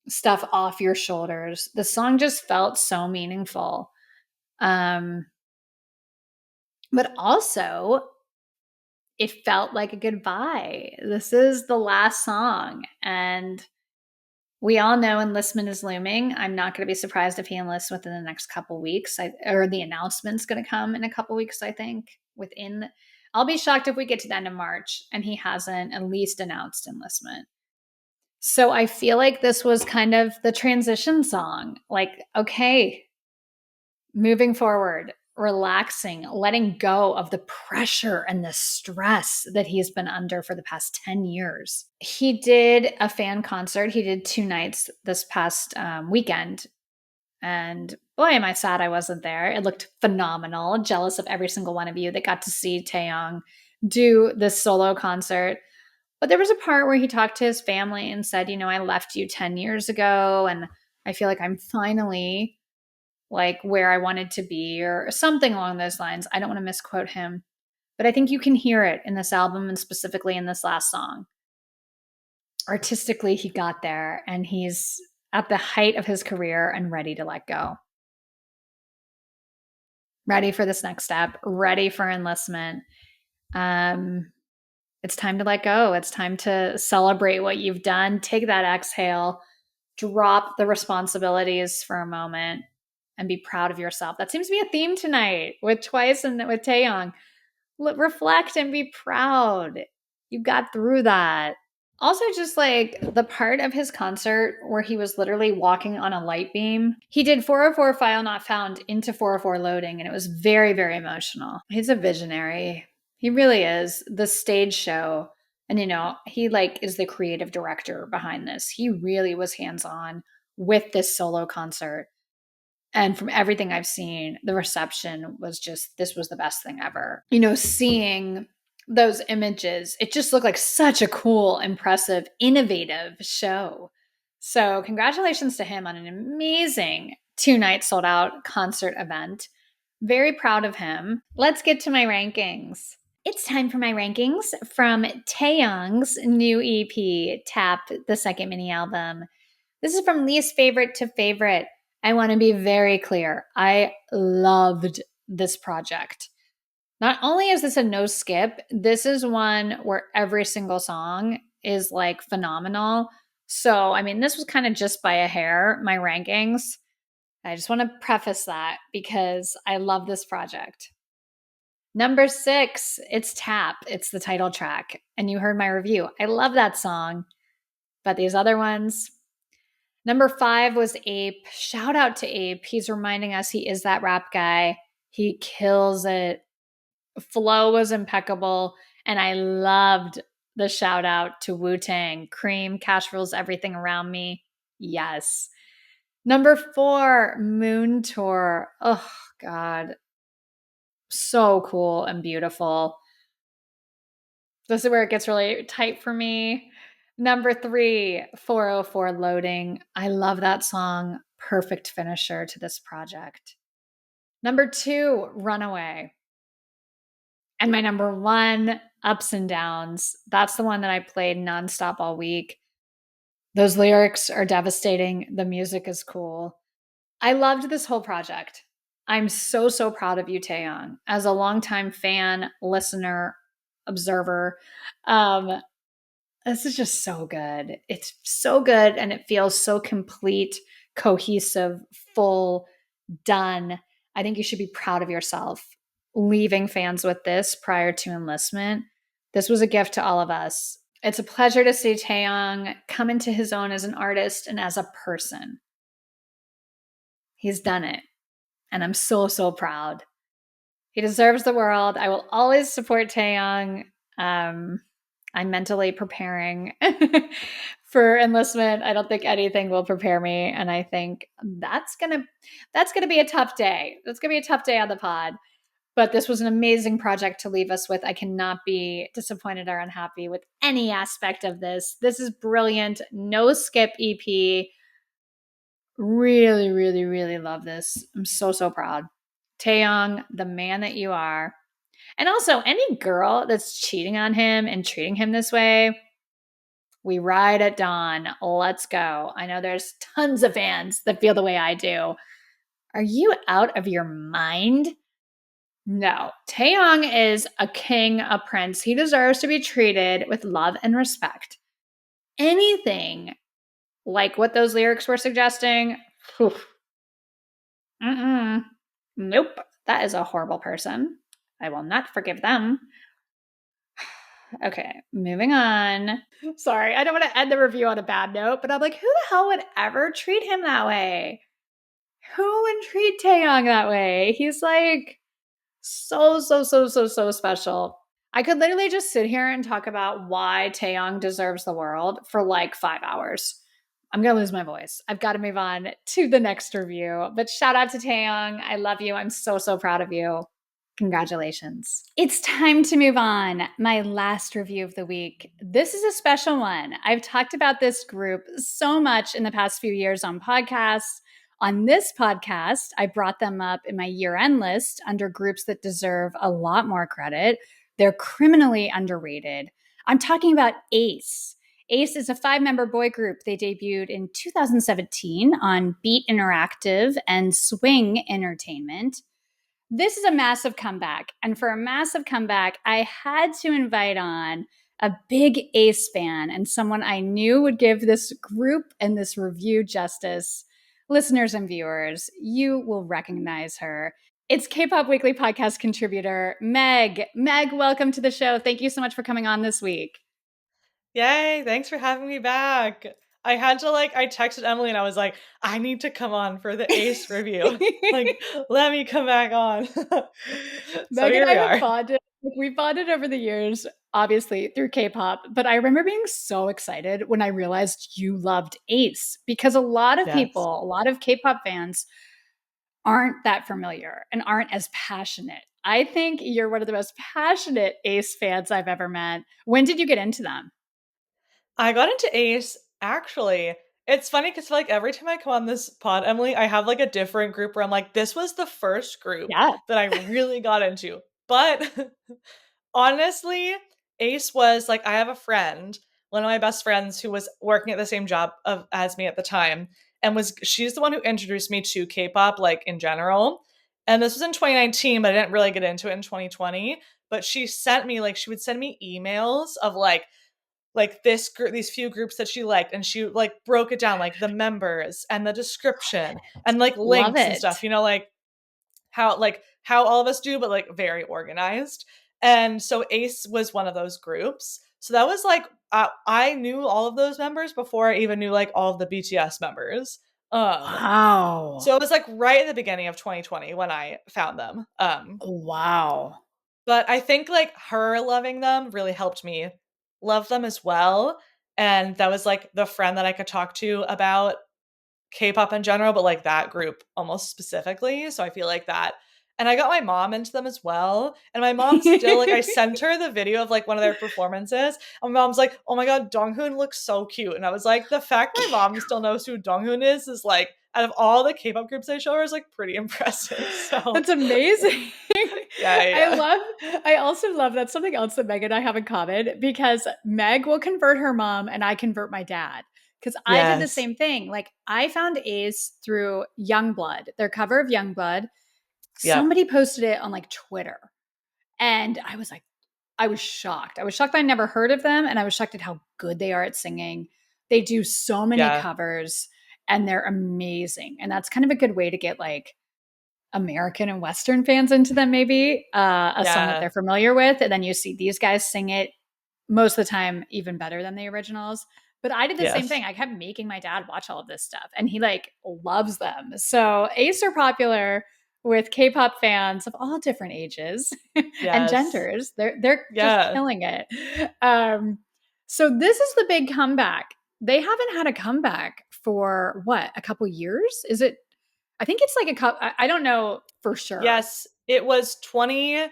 stuff off your shoulders. The song just felt so meaningful. But also, it felt like a goodbye. This is the last song. And we all know enlistment is looming. I'm not going to be surprised if he enlists within the next couple weeks, or the announcement's going to come in a couple weeks, I think. I'll be shocked if we get to the end of March and he hasn't at least announced enlistment. So I feel like this was kind of the transition song. Like, okay, moving forward, relaxing, letting go of the pressure and the stress that he's been under for the past 10 years. He did a fan concert. He did 2 nights this past weekend. And boy, am I sad I wasn't there. It looked phenomenal. Jealous of every single one of you that got to see Taeyong do this solo concert. But there was a part where he talked to his family and said, you know, I left you 10 years ago and I feel like I'm finally like where I wanted to be, or something along those lines. I don't want to misquote him, but I think you can hear it in this album and specifically in this last song. Artistically, he got there and he's at the height of his career and ready to let go. Ready for this next step, ready for enlistment. It's time to let go. It's time to celebrate what you've done. Take that exhale, drop the responsibilities for a moment, and be proud of yourself. That seems to be a theme tonight with Twice and with Taeyong. Reflect and be proud. You got through that. Also, just like the part of his concert where he was literally walking on a light beam. He did 404 File Not Found into 404 Loading, and it was very, very emotional. He's a visionary. He really is. The stage show, and you know, he like is the creative director behind this. He really was hands-on with this solo concert. And from everything I've seen, the reception was just, this was the best thing ever. You know, seeing those images, it just looked like such a cool, impressive, innovative show. So congratulations to him on an amazing 2-night sold out concert event. Very proud of him. Let's get to my rankings. It's time for my rankings from Taeyong's new EP, Tap, the second mini album. This is from least favorite to favorite. I want to be very clear. I loved this project. Not only is this a no skip, this is one where every single song is like phenomenal. So, I mean, this was kind of just by a hair, my rankings. I just want to preface that because I love this project. Number 6, it's Tap. It's the title track. And you heard my review. I love that song. But these other ones. Number 5 was Ape. Shout out to Ape. He's reminding us he is that rap guy. He kills it. Flow was impeccable. And I loved the shout out to Wu-Tang. Cream, cash rules everything around me. Yes. Number 4, Moon Tour. Oh, God. So cool and beautiful. This is where it gets really tight for me. Number 3, 404 Loading. I love that song. Perfect finisher to this project. Number 2, Runaway. And my number 1, Ups and Downs. That's the one that I played nonstop all week. Those lyrics are devastating. The music is cool. I loved this whole project. I'm so, so proud of you, Taeyong. As a longtime fan, listener, observer, this is just so good. It's so good and it feels so complete, cohesive, full, done. I think you should be proud of yourself leaving fans with this prior to enlistment. This was a gift to all of us. It's a pleasure to see Taeyong come into his own as an artist and as a person. He's done it. And I'm so, so proud. He deserves the world. I will always support Taeyong. I'm mentally preparing for enlistment. I don't think anything will prepare me. And I think that's gonna be a tough day. That's gonna be a tough day on the pod. But this was an amazing project to leave us with. I cannot be disappointed or unhappy with any aspect of this. This is brilliant. No skip EP. Really, really, really love this. I'm so, so proud. Taeyong, the man that you are. And also, any girl that's cheating on him and treating him this way, we ride at dawn. Let's go. I know there's tons of fans that feel the way I do. Are you out of your mind? No. Taeyong is a king, a prince. He deserves to be treated with love and respect. Anything like what those lyrics were suggesting, whew, nope. That is a horrible person. I will not forgive them. Okay, moving on. Sorry, I don't want to end the review on a bad note, but I'm like, who the hell would ever treat him that way? Who would treat Taeyong that way? He's like so, so, so, so, so special. I could literally just sit here and talk about why Taeyong deserves the world for like 5 hours. I'm going to lose my voice. I've got to move on to the next review. But shout out to Taeyong. I love you. I'm so, so proud of you. Congratulations. It's time to move on. My last review of the week. This is a special one. I've talked about this group so much in the past few years on podcasts. On this podcast, I brought them up in my year-end list under groups that deserve a lot more credit. They're criminally underrated. I'm talking about A.C.E. A.C.E is a 5-member boy group. They debuted in 2017 on Beat Interactive and Swing Entertainment. This is a massive comeback. And for a massive comeback, I had to invite on a big A.C.E fan and someone I knew would give this group and this review justice. Listeners and viewers, you will recognize her. It's Kpop Weekly podcast contributor, Meg. Meg, welcome to the show. Thank you so much for coming on this week. Yay, thanks for having me back. I had to I texted Emily and I was like, I need to come on for the A.C.E review. Let me come back on. So Meg and here I we have are. bonded. We bonded over the years, obviously through K-pop, but I remember being so excited when I realized you loved A.C.E because a lot of Yes. people, a lot of K-pop fans aren't that familiar and aren't as passionate. I think you're one of the most passionate A.C.E fans I've ever met. When did you get into them? I got into A.C.E actually It's funny because like every time I come on this pod, Emily, I have like a different group where I'm like, this was the first group Yeah. that I really got into. But honestly, Ace was like, I have a friend, one of my best friends who was working at the same job as me at the time, and she's the one who introduced me to K-pop like in general. And this was in 2019, but I didn't really get into it in 2020. But she would send me emails of like this group, these few groups that she liked, and she like broke it down, like the members and the description and like Love links and stuff, it. you know, like how all of us do, but like very organized. And so Ace was one of those groups. So that was like I knew all of those members before I even knew like all of the BTS members. Um, Wow. so it was like right at the beginning of 2020 when I found them. Wow. But I think like her loving them really helped me love them as well. And that was like the friend that I could talk to about K-pop in general, but like that group almost specifically. So I feel like that. And I got my mom into them as well. And my mom still like I sent her the video of like one of their performances. And my mom's like, "Oh my god, Donghoon looks so cute." And I was like, the fact my mom still knows who Donghoon is like out of all the K-pop groups I show her is like pretty impressive. So That's amazing. yeah, I yeah. love I also love that's something else that Meg and I have in common because Meg will convert her mom and I convert my dad. Because I did the Yes. same thing. Like I found Ace through Youngblood, their cover of Youngblood. Yep. Somebody posted it on like Twitter. And I was like, I was shocked. I was shocked that I never heard of them. And I was shocked at how good they are at singing. They do so many Yeah. covers and they're amazing. And that's kind of a good way to get like American and Western fans into them, maybe a song that Yeah. they're familiar with. And then you see these guys sing it most of the time even better than the originals. But I did the same Yes. thing. I kept making my dad watch all of this stuff and he like loves them. So Ace are popular with K-pop fans of all different ages and Yes. genders. They're just Yeah. killing it. Um, so this is the big comeback. They haven't had a comeback for what, a couple years? Is it I think it's like a couple I don't know for sure. Yes, it was 20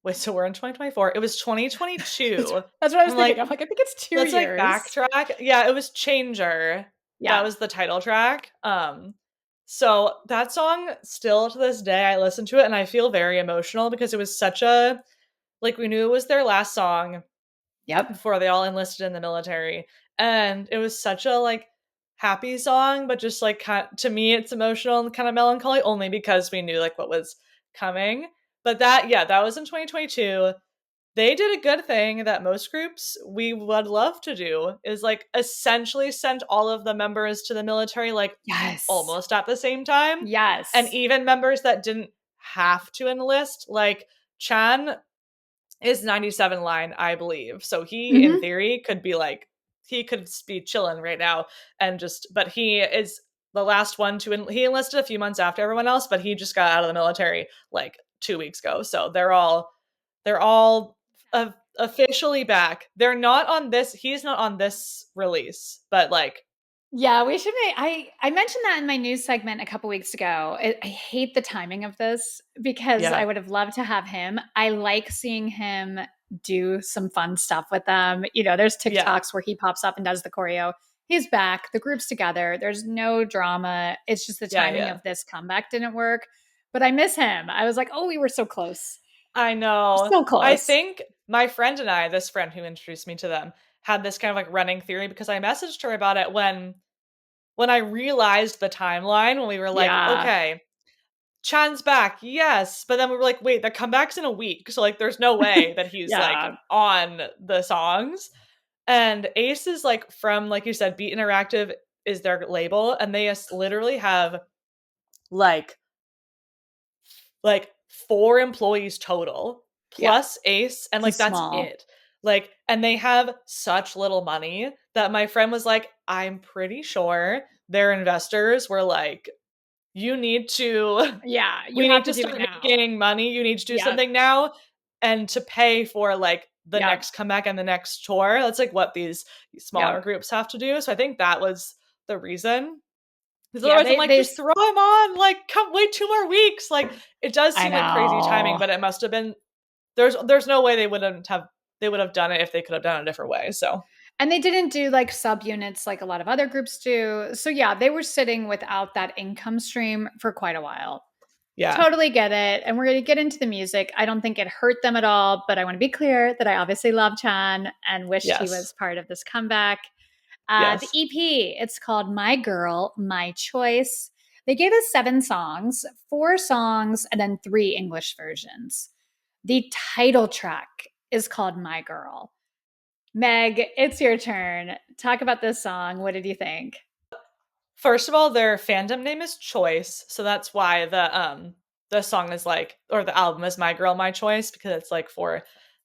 wait, so we're in 2024. It was that's 2022. that's what I was And, thinking. like, I'm like, I think it's 2 let's, like, years. backtrack. Yeah, it was Changer. That Yeah. was the title track. So that song still to this day, I listen to it and I feel very emotional because it was such a like, we knew it was their last song Yep. before they all enlisted in the military, and it was such a, like, happy song, but just, like, to me, it's emotional and kinda melancholy only because we knew, like, what was coming. But that was in 2022. They did a good thing that most groups we would love to do is, like, essentially send all of the members to the military, like, Yes. almost at the same time, and Yes. even members that didn't have to enlist, like, Chan is 97 line, I believe. So he, in Mhm. theory, could be like, he could be chilling right now and just, but he is the last one he enlisted a few months after everyone else, but he just got out of the military like 2 weeks ago. So they're all officially back. They're not on this, he's not on this release, but like, Yeah, we should make I mentioned that in my news segment a couple weeks ago. I hate the timing of this because I yeah, would have loved to have him. I like seeing him do some fun stuff with them. You know, there's yeah, TikToks where he pops up and does the choreo. He's back. The group's together. There's no drama. It's just the yeah, timing yeah. of this comeback didn't work. But I miss him. I was like, oh, we were so close. I know. So I close. think my friend and I, this friend who introduced me to them, had this kind of like running theory because I messaged her about it when I realized the timeline when we were like, Yeah. okay, Chan's back, yes. But then we were like, wait, the comeback's in a week. So like there's no way that he's like Yeah. on the songs. And Ace is like from, like you said, Beat Interactive is their label, and they literally have like like 4 employees total Yeah. plus Ace, and like He's that's small. it. Like, and they have such little money that my friend was like, I'm pretty sure their investors were like, you need to Yeah. You we have need to to do it start now. making money, you need to do Yep. something now, and to pay for like the Yep. next comeback and the next tour. That's like what these smaller Yep. groups have to do. So I think that was the reason. Because Yeah, otherwise I'm like, they just throw him on, like, come wait 2 more weeks. Like, it does I seem like crazy timing, know. but it must have been there's no way they would have done it if they could have done it a different way. So And they didn't do like subunits like a lot of other groups do. So yeah, they were sitting without that income stream for quite a while. Yeah. Totally get it. And we're going to get into the music. I don't think it hurt them at all, but I want to be clear that I obviously love Chan and wished he Yes. was part of this comeback. The Yes. EP, it's called My Girl, My Choice. They gave us 7 songs, 4 songs, and then 3 English versions. The title track is called My Girl. Meg, it's your turn. Talk about this song. What did you think? First of all, their fandom name is Choice, so that's why the song is like, or the album is My Girl My Choice, because it's like for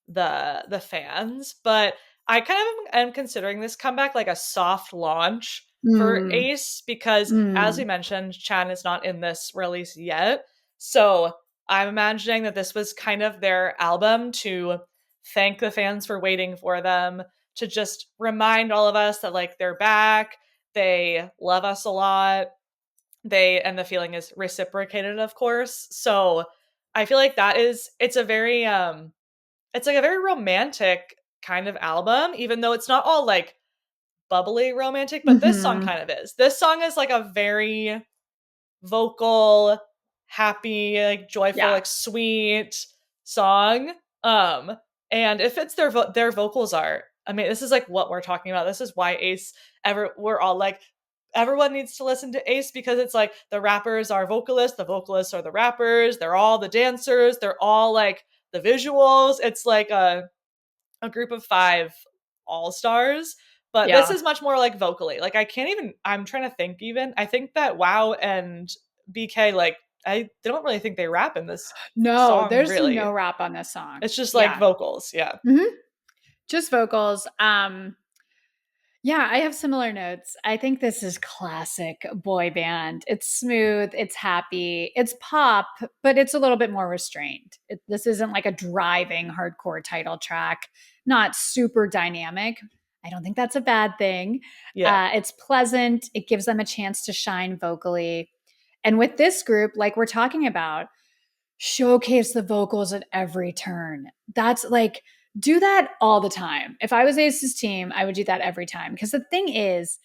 the fans. But I kind of am considering this comeback like a soft launch for Mm, Ace, because as we mm, mentioned, Chan is not in this release yet. So I'm imagining that this was kind of their album to thank the fans for waiting for them, to just remind all of us that like they're back, they love us a lot. And the feeling is reciprocated, of course. So I feel like it's a very it's like a very romantic kind of album, even though it's not all like bubbly romantic, but this song mm-hmm. kind of is. This song is like a very vocal, happy, like joyful, Yeah. like sweet song. Um, and it fits their vocals are. I mean, this is like what we're talking about. This is why Ace ever we're all like everyone needs to listen to Ace, because it's like the rappers are vocalists, the vocalists are the rappers, they're all the dancers, they're all like the visuals. It's like a group of 5 all-stars, but this Yeah. is much more like vocally. Like I can't even I'm trying to think even. I think that Wow and BK like I don't really think they rap in this No, song there's really. no rap on this song. It's just like Yeah. vocals, yeah. Hmm. Just vocals. Yeah, I have similar notes. I think this is classic boy band. It's smooth, it's happy, it's pop, but it's a little bit more restrained. This isn't like a driving hardcore title track, not super dynamic. I don't think that's a bad thing. Yeah. It's pleasant, it gives them a chance to shine vocally. And with this group, like we're talking about, showcase the vocals at every turn. That's like, do that all the time. If I was Ace's team, I would do that every time. Because the thing is,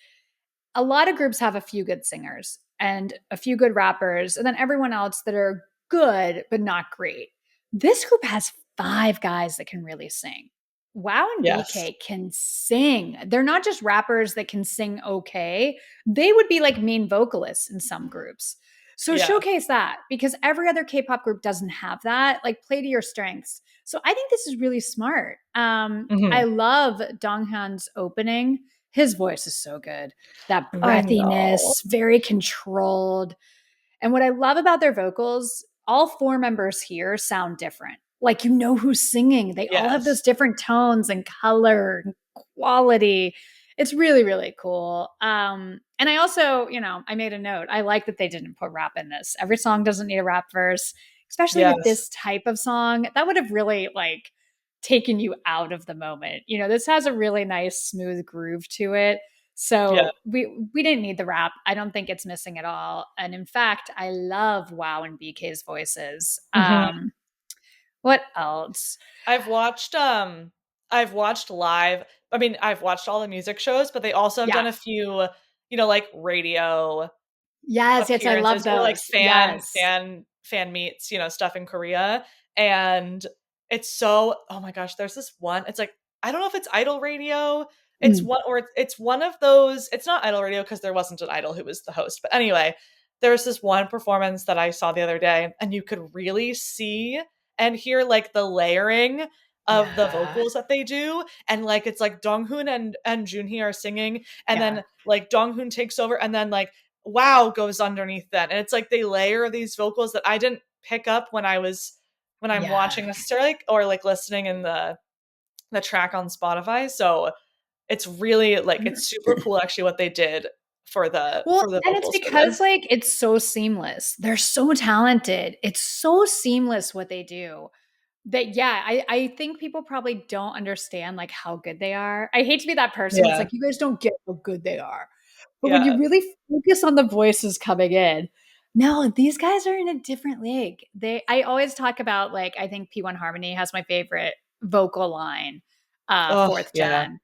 a lot of groups have a few good singers and a few good rappers, and then everyone else that are good, but not great. This group has 5 guys that can really sing. Wow and Yes. BK can sing. They're not just rappers that can sing okay. They would be like main vocalists in some groups. So Yeah. showcase that, because every other K-pop group doesn't have that. Like play to your strengths. So I think this is really smart. I Mhm. love Donghyun's opening. His voice is so good. That I know. breathiness, very controlled. And what I love about their vocals, all 4 members here sound different. Like you know who's singing. They all have those Yes. different tones and color and quality. It's really, really cool. And I also, I made a note. I like that they didn't put rap in this. Every song doesn't need a rap verse, especially with Yes. this type of song. That would have really like taken you out of the moment. This has a really nice, smooth groove to it. Yeah. So we didn't need the rap. I don't think it's missing at all. And in fact, I love Wow and BK's voices. Mhm. What else? I've watched I've watched live. I mean, I've watched all the music shows, but they also have Yeah. done a few, like radio Yes, yes, I love appearances or like those. Yes. fan meets, stuff in Korea. And it's so, oh my gosh, there's this one. It's like I don't know if it's Idol Radio. Mm, It's one of those. It's not Idol Radio because there wasn't an idol who was the host. But anyway, there's this one performance that I saw the other day, and you could really see and hear like the layering of the yeah. vocals that they do. And like it's like Donghoon and Junhee are singing, and Yeah. then like Donghoon takes over, and then like Wow goes underneath that. And it's like they layer these vocals that I didn't pick up when I'm Yeah. watching necessarily, or like listening in the track on Spotify. So it's really like it's super cool actually what they did Well, for the and it's vocals for because this. like it's so seamless. They're so talented. It's so seamless what they do. That yeah, I think people probably don't understand like how good they are. I hate to be that person that's Yeah. like, you guys don't get how good they are. But when you Yeah. really focus on the voices coming in, no, these guys are in a different league. I always talk about like I think P1 Harmony has my favorite vocal line, Oh, fourth yeah. gen.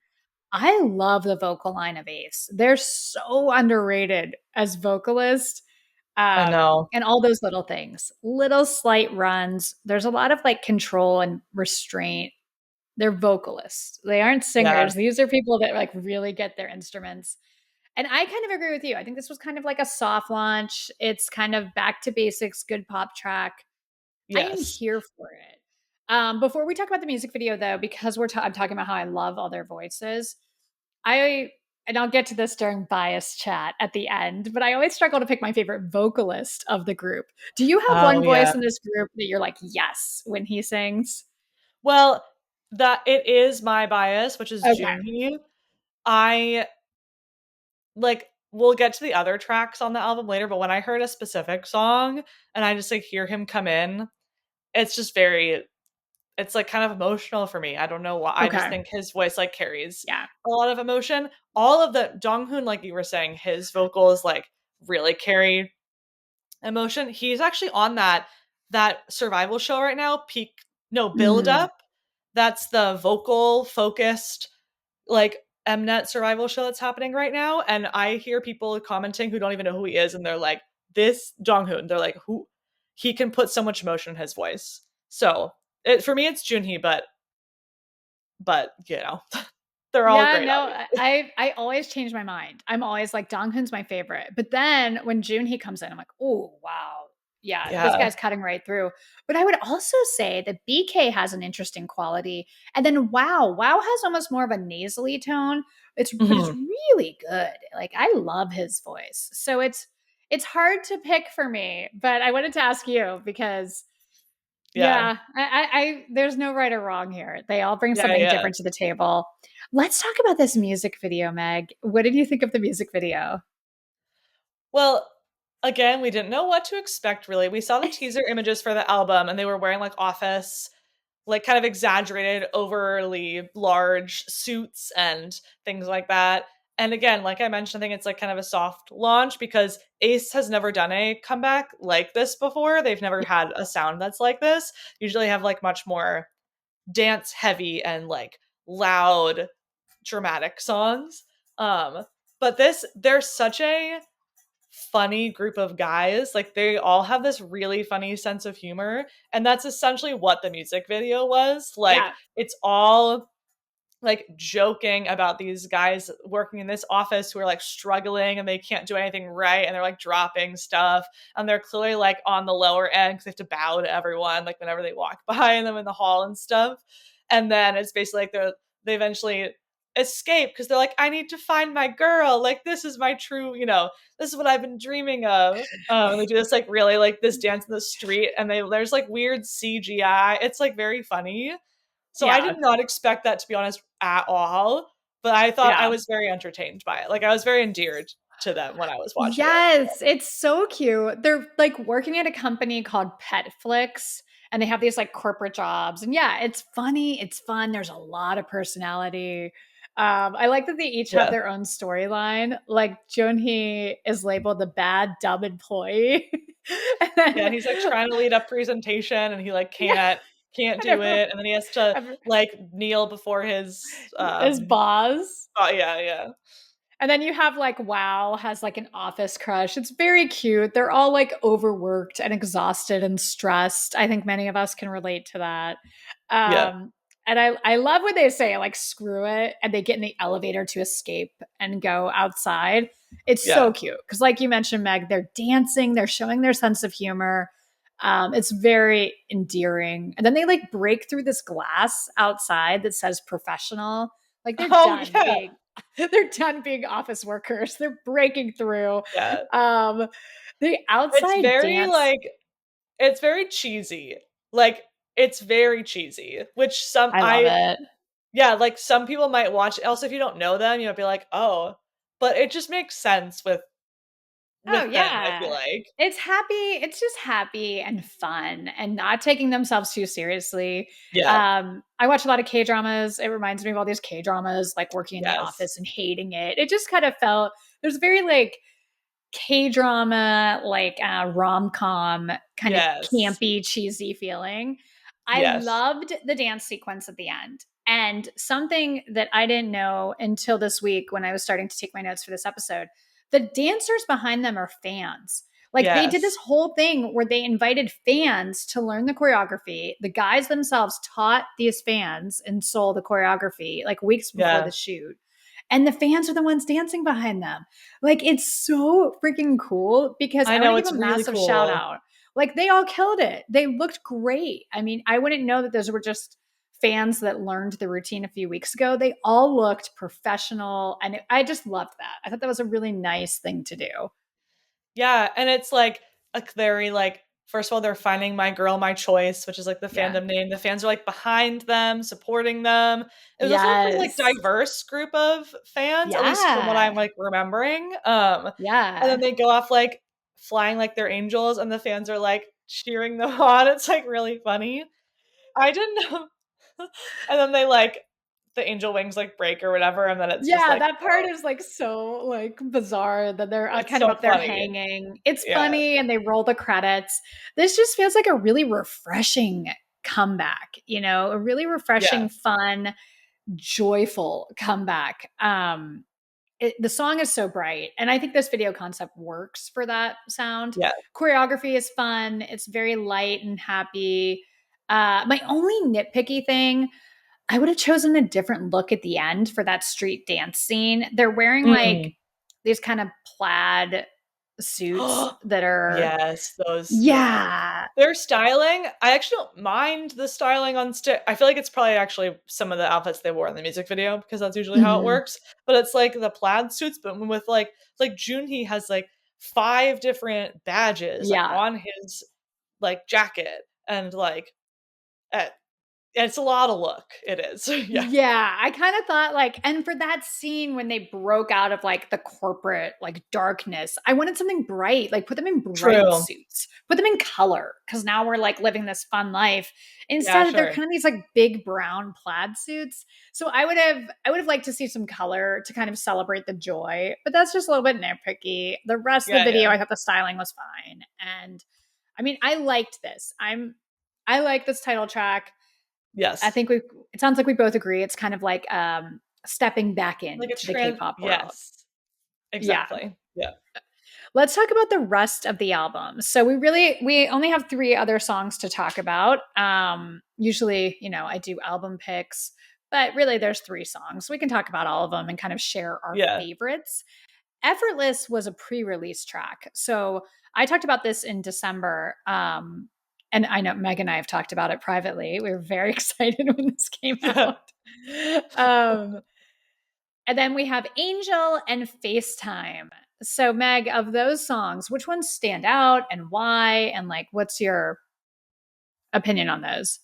I love the vocal line of Ace. They're so underrated as vocalists. I know. And all those little things, little slight runs. There's a lot of like control and restraint. They're vocalists. They aren't Yeah. singers. These are people that like really get their instruments. And I kind of agree with you. I think this was kind of like a soft launch. It's kind of back to basics, good pop track. I am Yes. here for it. Before we talk about the music video, though, because I'm talking about how I love all their voices, I and I'll get to this during bias chat at the end, but I always struggle to pick my favorite vocalist of the group. Do you have Oh, one yeah. voice in this group that you're like, yes, when he sings? Well, that it is my bias, which is Okay. Junhee. I like we'll get to the other tracks on the album later, but when I heard a specific song and I just like hear him come in, it's just very it's like kind of emotional for me. I don't know why. I just Okay. think his voice like carries Yeah. a lot of emotion. All of the Jonghoon, like you were saying, his vocals like really carry emotion. He's actually on that survival show right now, Peak no Build Mm. Up. That's the vocal focused like Mnet survival show that's happening right now. And I hear people commenting who don't even know who he is, and they're like, this Jonghoon. They're like, who he can put so much emotion in his voice. So for me it's Junhee, but you know, they're all Yeah, great, no, obviously. I always change my mind. I'm always like Donghoon's my favorite. But then when June comes in, I'm like, oh wow. Yeah, this Yeah. guy's cutting right through. But I would also say that BK has an interesting quality. And then wow has almost more of a nasally tone. It's Mhm. really good. Like I love his voice. So it's hard to pick for me, but I wanted to ask you because Yeah. yeah, there's no right or wrong here. They all bring Yeah, something yeah. different to the table. Let's talk about this music video, Meg. What did you think of the music video? Well, again, we didn't know what to expect really. We saw the teaser images for the album and they were wearing like office, like kind of exaggerated, overly large suits and things like that. And again, like I mentioned, I think it's like kind of a soft launch because Ace has never done a comeback like this before. They've never had a sound that's like this. Usually have like much more dance heavy and like loud dramatic songs. Um but this they're such a funny group of guys. Like they all have this really funny sense of humor, and that's essentially what the music video was. Like Yeah, it's all like joking about these guys working in this office who are like struggling and they can't do anything right and they're like dropping stuff and they're clearly like on the lower end because they have to bow to everyone like whenever they walk by them in the hall and stuff. And then it's basically like they eventually escape because they're like, I need to find my girl, like this is my true, this is what I've been dreaming of. They do this like really like this dance in the street and there's like weird CGI. It's like very funny, so I yeah, did not expect that, to be honest, at all. But I thought I yeah. was very entertained by it. Like I was very endeared to them when I was watching it. Yes, it's so cute. They're like working at a company called Petflix and they have these like corporate jobs. And yeah, it's funny, it's fun. There's a lot of personality. I like that they each have Yeah. their own storyline. Like Junhee is labeled the bad, dumb employee. and Yeah, and then he's like trying to lead a presentation and he like yeah, can't and do it. And then he has to everyone, like kneel before his is Boz. oh yeah, yeah. And then you have like Wow has like an office crush. It's very cute. They're all like overworked and exhausted and stressed. I think many of us can relate to that. Yeah. And I love when they say like screw it and they get in the elevator to escape and go outside. It's Yeah. so cute because like you mentioned, Meg, they're dancing, they're showing their sense of humor. It's very endearing. And then they like break through this glass outside that says professional. Like they're Oh done yeah. being they're done being office workers. They're breaking through. Yeah. Um, the It's outside very dance, like it's very cheesy. Like it's very cheesy, which some I love I it. yeah, like some people might watch it. Also, if you don't know them, you'll be like, "Oh," but it just makes sense Oh with them, I feel yeah. like. It's happy. It's just happy and fun and not taking themselves too seriously. Yeah. I watch a lot of K dramas. It reminds me of all these K dramas, like working in the Yes. office and hating it. It just kind of felt there's very like K drama, like rom com kind of Yes. campy, cheesy feeling. I Yes. loved the dance sequence at the end. And something that I didn't know until this week when I was starting to take my notes for this episode, the dancers behind them are fans. Like they did this Yes. whole thing where they invited fans to learn the choreography. The guys themselves taught these fans in Seoul the choreography like weeks before the Yeah. shoot. And the fans are the ones dancing behind them. Like it's so freaking cool because I I want know, to give it's a really massive shout cool. out. Like they all killed it. They looked great. I mean, I wouldn't know that those were just fans that learned the routine a few weeks ago. They all looked professional and I just loved that. I thought that was a really nice thing to do. Yeah, and it's like a very like first of all, they're finding My Girl, My Choice, which is like the Yeah. fandom name. The fans are like behind them, supporting them. It was also a pretty like Yes. diverse group of fans, at least from what Yeah. I'm like remembering. And then Yeah. they go off like flying like they're angels, and the fans are like cheering them on. It's like really funny. I didn't know. And then they like the angel wings like break or whatever, and then it's just Yeah, like, that part is like so like bizarre that they're it's kind of so up there funny. hanging. It's Yeah. funny and they roll the credits. This just feels like a really refreshing comeback, a really Yeah. refreshing, fun, joyful comeback. The song is so bright, and I think this video concept works for that sound. Yeah. Choreography is fun. It's very light and happy. My only nitpicky thing, I would have chosen a different look at the end for that street dance scene. They're wearing like Mm. these kind of plaid suits that are, Yes, those yeah. yeah, Their styling, I actually don't mind the styling on I feel like it's probably actually some of the outfits they wore in the music video because that's usually how it mhm, works, but it's like the plaid suits, but with like Junhee has like 5 different badges, like, yeah. on his, like, jacket, and, like, eh, it's a lotta look. It is. Yeah. Yeah, I kind of thought like, and for that scene when they broke out of like the corporate like darkness, I wanted something bright, like put them in bright True. suits, put them in color, because now we're like living this fun life. Yeah, Instead, they're sure. kind of these like big brown plaid suits. So I would have liked to see some color to kind of celebrate the joy, but that's just a little bit nitpicky. The rest of the Yeah, video, yeah. I thought the styling was fine, and I mean, I liked this. I like this title track. I Yes. think it sounds like we both agree it's kind of like stepping back Like a into the trans K-pop world. yes. Yeah. Exactly. Yeah. Let's talk about the rest of the album. So we only have 3 other songs to talk about. Usually, I do album picks, but really there's 3 songs. We can talk about all of them and kind of share our Yeah. favorites. Effortless was a pre-release track. So I talked about this in December. And I know Meg and I have talked about it privately. We were very excited when this came Yeah. out. Um, and then we have Angel and FaceTime. So, Meg, of those songs, which ones stand out and why? And like, what's your opinion on those?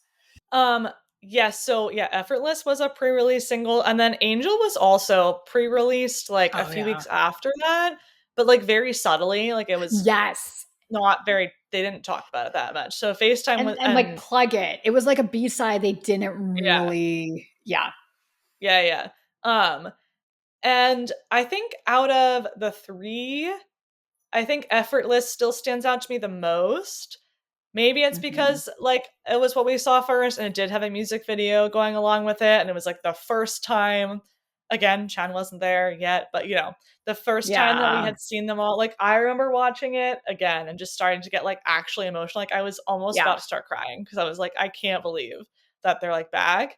Um, yes, so yeah, Effortless was a pre-release single, and then Angel was also pre-released like a Oh, few yeah. weeks after that, but like very subtly, like it was Yes. not very they didn't talk about it that much. So FaceTime was And like and plug it. It was like a B-side they didn't yeah, really, yeah. yeah, yeah. Um, and I think out of the 3, I think Effortless still stands out to me the most. Maybe it's Mhm. because, like, it was what we saw first, and it did have a music video going along with it, and it was, like, the first time again, Chan wasn't there yet, but, the first time that we Yeah. had seen them all, like, I remember watching it again and just starting to get, like, actually emotional, like, I was almost about Yeah. to start crying because I was like, "I can't believe that they're, like, back."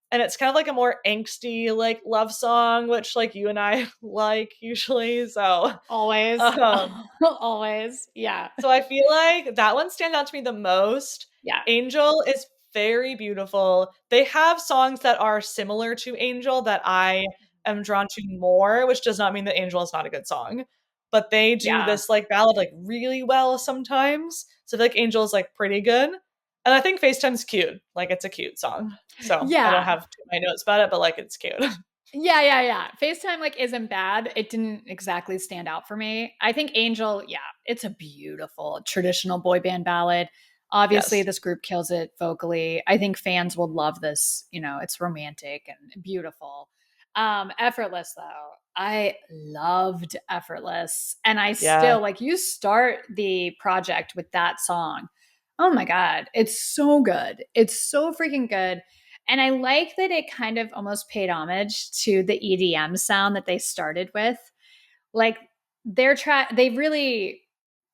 And it's kind of like a more angsty, like, love song, which, like, you and I like usually, so, Always. um Always. Yeah. so I feel like that one stands out to me the most. Yeah. Angel is very beautiful. They have songs that are similar to Angel that I am drawn to more, which does not mean that Angel is not a good song. But they do Yeah. this like ballad like really well sometimes. So I feel like Angel is like pretty good. And I think FaceTime's cute. Like it's a cute song. So I don't Yeah. have too many notes about it, but like it's cute. Yeah, yeah, yeah. FaceTime like isn't bad. It didn't exactly stand out for me. I think Angel, yeah, it's a beautiful traditional boy band ballad. Obviously, Yes. this group kills it vocally. I think fans will love this. It's romantic and beautiful. Effortless though. I loved Effortless. And I Yeah. still like you start the project with that song. Oh my God. It's so good. It's so freaking good. And I like that it kind of almost paid homage to the EDM sound that they started with. Like they've really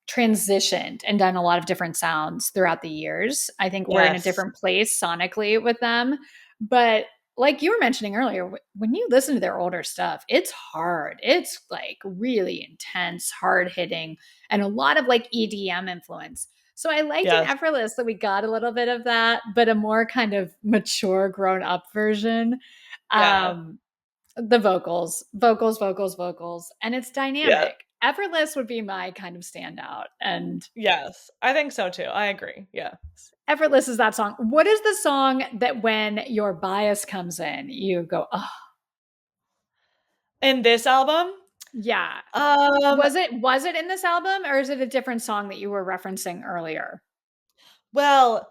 transitioned and done a lot of different sounds throughout the years. I think we're in a Yes. different place sonically with them. But like you were mentioning earlier, when you listen to their older stuff, it's hard. It's like really intense, hard hitting, and a lot of like EDM influence. So I liked in Yes. Effortless that we got a little bit of that, but a more kind of mature, grown up version. Yeah. Um, the vocals, and it's Yeah. dynamic. Effortless would be my kind of standout. And Yes. I think so too. I agree. Yeah. Effortless is that song. What is the song that when your bias comes in, you go, oh, In this album, yeah. um, Was it in this album or is it a different song that you were referencing earlier? well,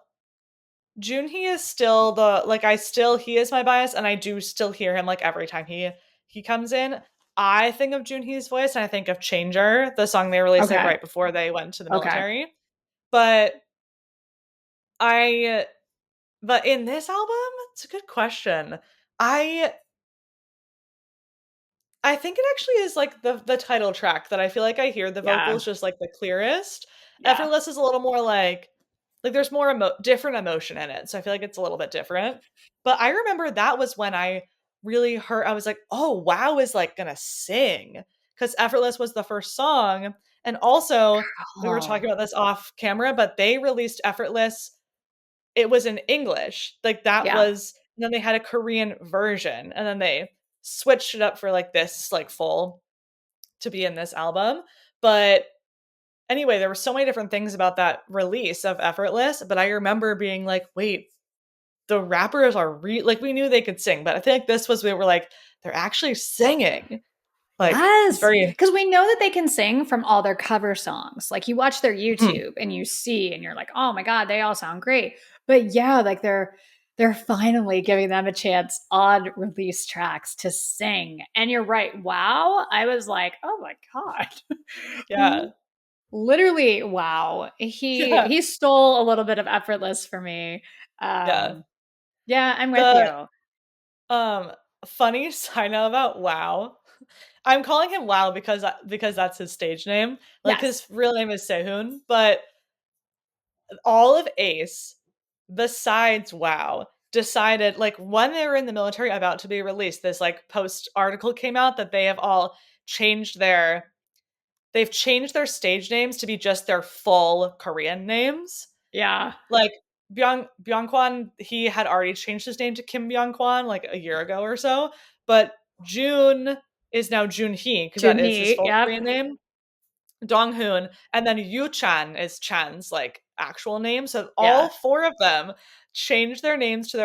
Junhee is still the like I still he is my bias and I do still hear him like every time he comes in. I think of Junhee's voice and I think of Changer, the song they released like Okay. right before they went to the Okay. military. But I but in this album, it's a good question. I I think it actually is like the title track that I feel like I hear the Yeah. vocals just like the clearest. Yeah. Effortless is a little more like there's more different emotion in it. So I feel like it's a little bit different. But I remember that was when I really heard I was like, "Oh, Wow is like going to sing." Cuz Effortless was the first song and also we were Oh, talking about this off camera, but they released Effortless it was in English. Like that yeah. was and then they had a Korean version and then they switched it up for like this like full to be in this album. But anyway, there were so many different things about that release of Effortless, but I remember being like, "Wait, the rappers are like we knew they could sing, but I think this was we were like they're actually singing." Like it's Yes, very because we know that they can sing from all their cover songs. Like you watch their Mhm. YouTube and you see, and you're like, oh my god, they all sound great. But yeah, like they're finally giving them a chance on release tracks to sing. And you're right. Wow, I was like, oh my god, Yeah. literally, wow. He Yeah. he stole a little bit of effortless for me. Yeah. Yeah, I'm with The you. um funny side note about Wow. I'm calling him Wow because that's his stage name. Like Yes. his real name is Sehun, but all of Ace, besides Wow, decided like when they were in the military about to be released, this like post article came out that they have all changed they've changed their stage names to be just their full Korean names. Yeah. Like Byung-kwan, he had already changed his name to Kim Byung-kwan like a year ago or so, but June is now Junhee because that is his Junhee. full Yep. Korean name. Donghoon, and then Yu-chan is Chan's like actual name. So all Yeah. four of them changed their names to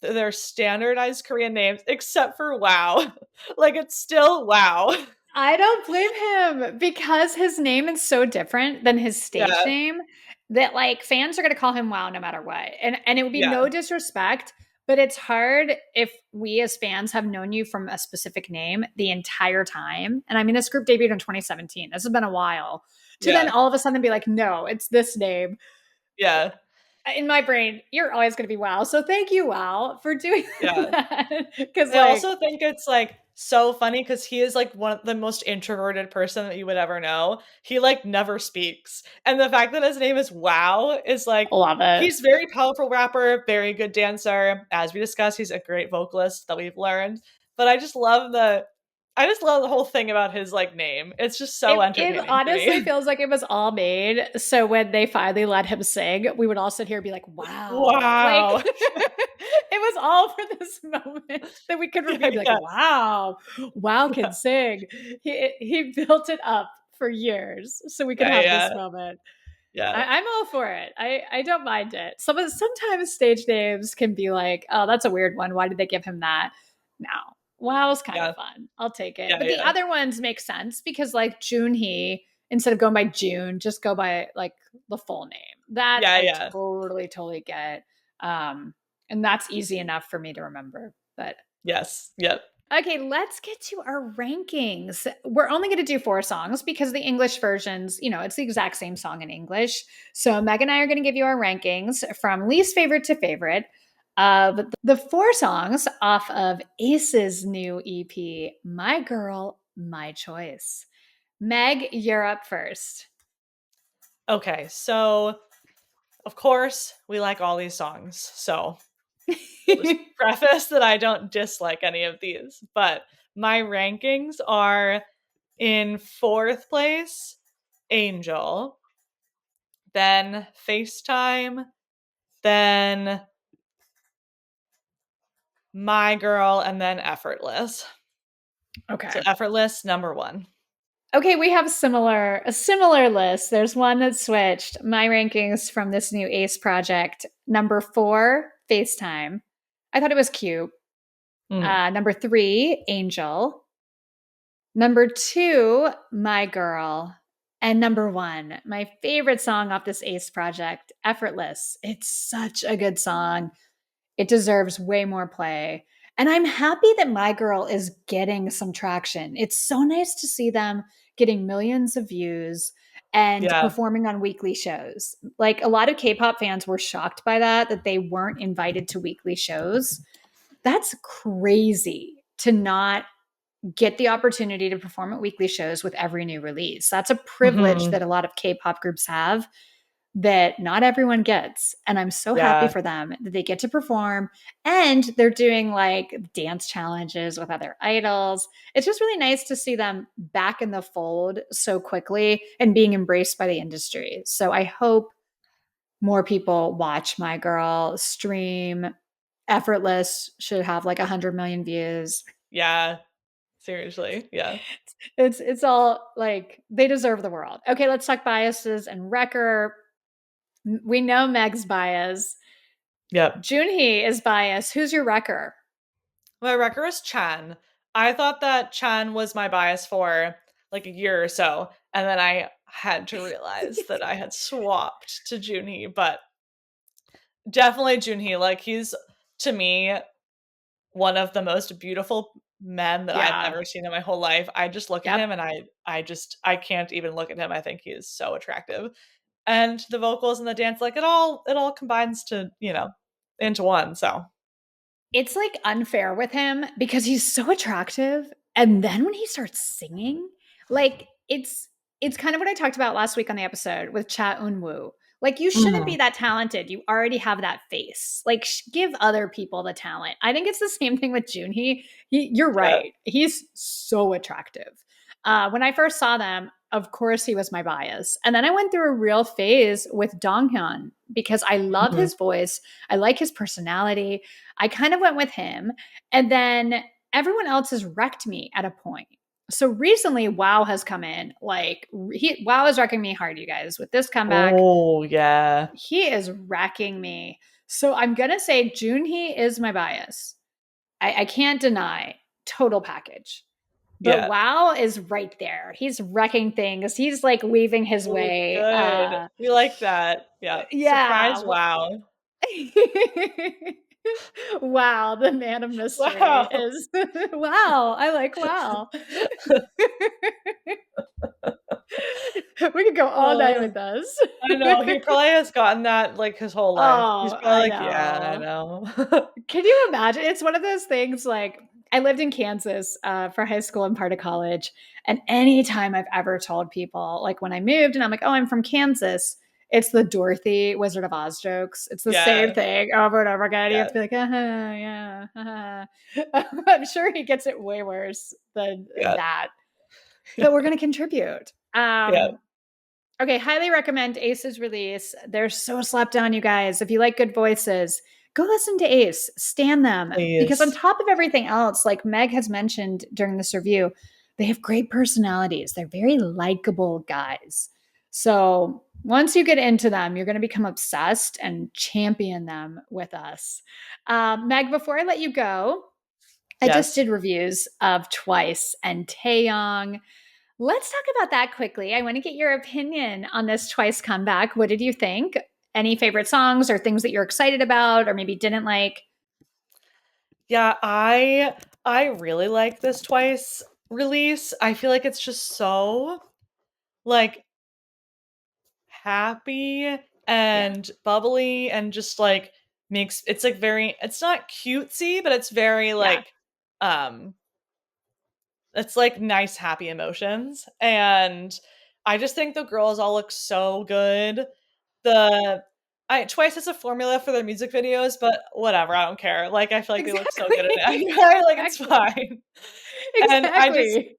their standardized Korean names, except for Wow. Like it's still Wow. I don't blame him because his name is so different than his stage Yeah, name that like fans are going to call him wow no matter what. And it would be yeah, no disrespect, but it's hard if we as fans have known you from a specific name the entire time. And I mean this group debuted in 2017. This has been a while. To then yeah, all of a sudden be like, "No, it's this name." yeah, In my brain, you're always going to be wow. So thank you wow for doing yeah. that cuz I like also think it's, like, so funny because he is, like, one of the most introverted person that you would ever know. He, like, never speaks, and the fact that his name is Wow is, like love it. he's very powerful rapper, very good dancer. As we discussed, he's a great vocalist that we've learned, but I just love the whole thing about his, like, name. It's just so It entertaining to honestly me. feels like it was all made so when they finally let him sing, we would all sit here and be like, "Wow." Like, Wow. it was all for this moment that we could Yeah, review, be like, yeah, "Wow, Wow yeah, can sing." He built it up for years so we could yeah, have yeah, this moment. yeah, I'm all for it. I don't mind it. Sometimes stage names can be like, "Oh, that's a weird one. Why did they give him that?" No. Wow's kind of yeah, fun. I'll take it. yeah, But the yeah, other ones make sense because like Junhee, instead of going by June, just go by like the full name. That yeah, I yeah. totally get. And that's easy enough for me to remember. But Yes, yep. Okay, let's get to our rankings. We're only going to do 4 songs because the English versions, it's the exact same song in English. So Meg and I are going to give you our rankings from least favorite to favorite of the 4 songs off of Ace's new EP, My Girl, My Choice. Meg, you're up first. Okay, so of course, we like all these songs. So we'll just preface that I don't dislike any of these, but my rankings are in fourth place, Angel, then FaceTime, then My Girl, and then Effortless. So Okay. Effortless, number one. Okay, we have a similar list. There's one that switched. My rankings from this new Ace project. Number 4, FaceTime. I thought it was cute. Mm, Number 3, Angel. Number 2, My Girl. And number 1, my favorite song off this Ace project, Effortless. It's such a good song. It deserves way more play. And I'm happy that My Girl is getting some traction. It's so nice to see them getting millions of views and yeah. performing on weekly shows. Like a lot of K-pop fans were shocked by that they weren't invited to weekly shows. That's crazy to not get the opportunity to perform at weekly shows with every new release. That's a privilege Hmm. that a lot of K-pop groups have that not everyone gets. And I'm so happy Yeah. for them that they get to perform and they're doing like dance challenges with other idols. It's just really nice to see them back in the fold so quickly and being embraced by the industry. So I hope more people watch My Girl, stream. Effortless should have like 100 million views. Yeah. Seriously. Yeah. It's all like they deserve the world. Okay, let's talk biases and Wrecker. We know Meg's bias. Yep. Junhee is biased. Who's your wrecker? My wrecker is Chan. I thought that Chan was my bias for like a year or so, and then I had to realize that I had swapped to Junhee, but definitely Junhee. Like he's to me one of the most beautiful men that I've Yeah. ever seen in my whole life. I just look at Yep. him and I can't even look at him. I think he is so attractive. And the vocals and the dance, like it all combines to, into one. So It's like unfair with him because he's so attractive. And then when he starts singing, like it's kind of what I talked about last week on the episode with Cha Eun-woo. Like you shouldn't be Mhm. that talented. You already have that face. Like give other people the talent. I think it's the same thing with Junhee. You're Yeah. right. He's so attractive. When I first saw them, of course he was my bias. And then I went through a real phase with Donghyun because I love Mhm. his voice. I like his personality. I kind of went with him. And then everyone else has wrecked me at a point. So recently, Wow has come in. Like, Wow is wrecking me hard, you guys. With this comeback, Oh, yeah. he is wrecking me. So I'm going to say Junhee is my bias. I can't deny total package. But Yeah. Wow is right there. He's wrecking things. He's like weaving his Oh, way. good. We like that. Yeah. Surprise, Yeah. wow. Wow, the man of mystery Wow. is wow. I like wow. We could go all night Uh, with this. I know. He probably has gotten that like his whole life. He's Oh, probably I like, yeah, I know. know. Can you imagine? It's one of those things like I lived in Kansas for high school and part of college. And anytime I've ever told people, like when I moved and I'm like, oh, I'm from Kansas, it's the Dorothy Wizard of Oz jokes. It's the same Yeah. thing over and over again. You have Yeah. to be like, yeah, I'm sure he gets it way worse than Yeah. that. But we're going to contribute. Yeah. Okay, highly recommend Ace's release. They're so slapped down, you guys. If you like good voices, go listen to Ace. Stand them. Because on Please. top of everything else, like Meg has mentioned during this review, they have great personalities. They're very likable guys. So once you get into them, you're going to become obsessed and champion them with us. Meg, before I let you go, I just Yes. did reviews of Twice and Taeyong. Let's talk about that quickly. I want to get your opinion on this Twice comeback. What did you think? Any favorite songs or things that you're excited about or maybe didn't like? Yeah, I I really like this Twice release. I feel like it's just so like happy Yeah. and bubbly and just like makes it's like very it's not cutesy, but it's very Yeah. like um it's like nice happy emotions. And I just think the girls all look so good. The I Twice has a formula for their music videos, but whatever, I don't care. Like I feel like they look so good in it Exactly. anyway, like it's Exactly. fine. And I just Exactly.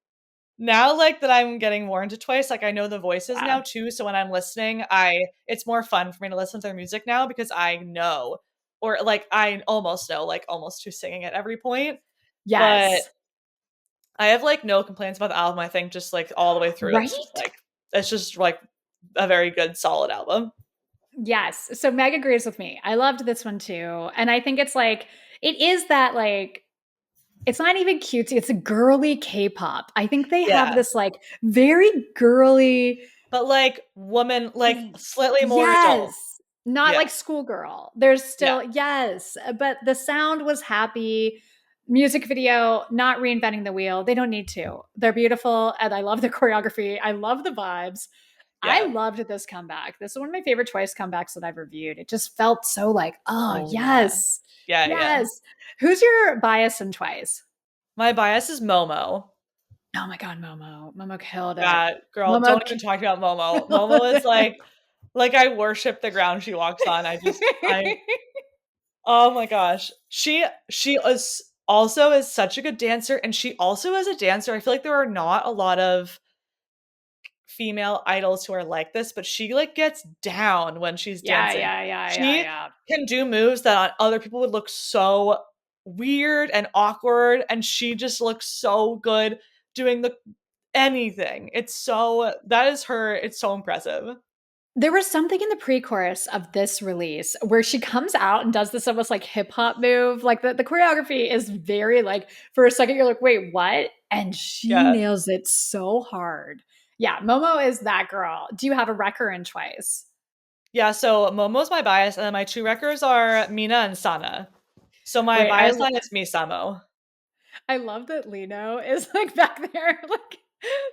now like that I'm getting more into Twice, like I know the voices Yeah. now too, so when I'm listening, I it's more fun for me to listen to their music now because I know or like I almost know like almost who's singing at every point. But Yes. I have like no complaints about the album. I think just like all the way through Right? it's just like a very good solid album. Yes. So Meg agrees with me. I loved this one too. And I think it's like, it is that like, it's not even cutesy, it's a girly K-pop. I think they have Yeah. this like very girly, But like woman like slightly more adult. yes, not Yeah. like schoolgirl. There's Yeah. still, yes, but the sound was happy. Music video, not reinventing the wheel. They don't need to. They're beautiful. And I love the choreography. I love the vibes. I Yeah. loved this comeback. This is one of my favorite Twice comebacks that I've reviewed. It just felt so like, oh, Oh yeah. yes, Yeah, yeah. yes. Who's your bias in Twice? My bias is Momo. Oh my God, Momo. Momo killed it. God, girl, Momo don't even talk about Momo. killed Momo is it. like I worship the ground she walks on. I oh my gosh. She is also is such a good dancer and she also as a dancer, I feel like there are not a lot of female idols who are like this, but she like gets down when she's Yeah, dancing. yeah, yeah, yeah, She yeah. can do moves that on other people would look so weird and awkward, and she just looks so good doing the anything. It's so that is her. It's so impressive. There was something in the pre-chorus of this release where she comes out and does this almost like hip hop move. Like the choreography is very like for a second you're like, wait, what? And she Yeah. nails it so hard. Yeah, Momo is that girl. Do you have a wrecker in Twice? Yeah, so Momo's my bias, and then my two wreckers are Mina and Sana. So my Wait, bias line is Misamo. I love that Lino is like back there, like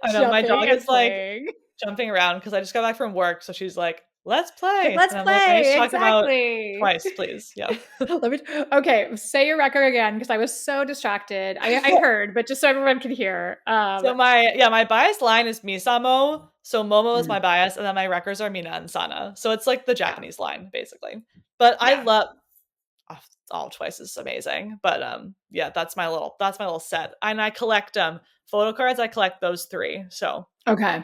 I know my jumping dog and is like playing. jumping around because I just got back from work, so she's like, "Let's Like, play," let's and I'm like, "I need to play. talk about Exactly. Twice, please." Yeah. Let me okay, say your record again because I was so distracted. I heard, but just so everyone can hear. So my bias line is Misamo. So Momo is my Mm, bias, and then my wreckers are Mina and Sana. So it's like the yeah, Japanese line, basically. But I yeah. love oh, all Twice is amazing. But yeah, that's my little set. And I collect photo cards, I collect those three. So Okay.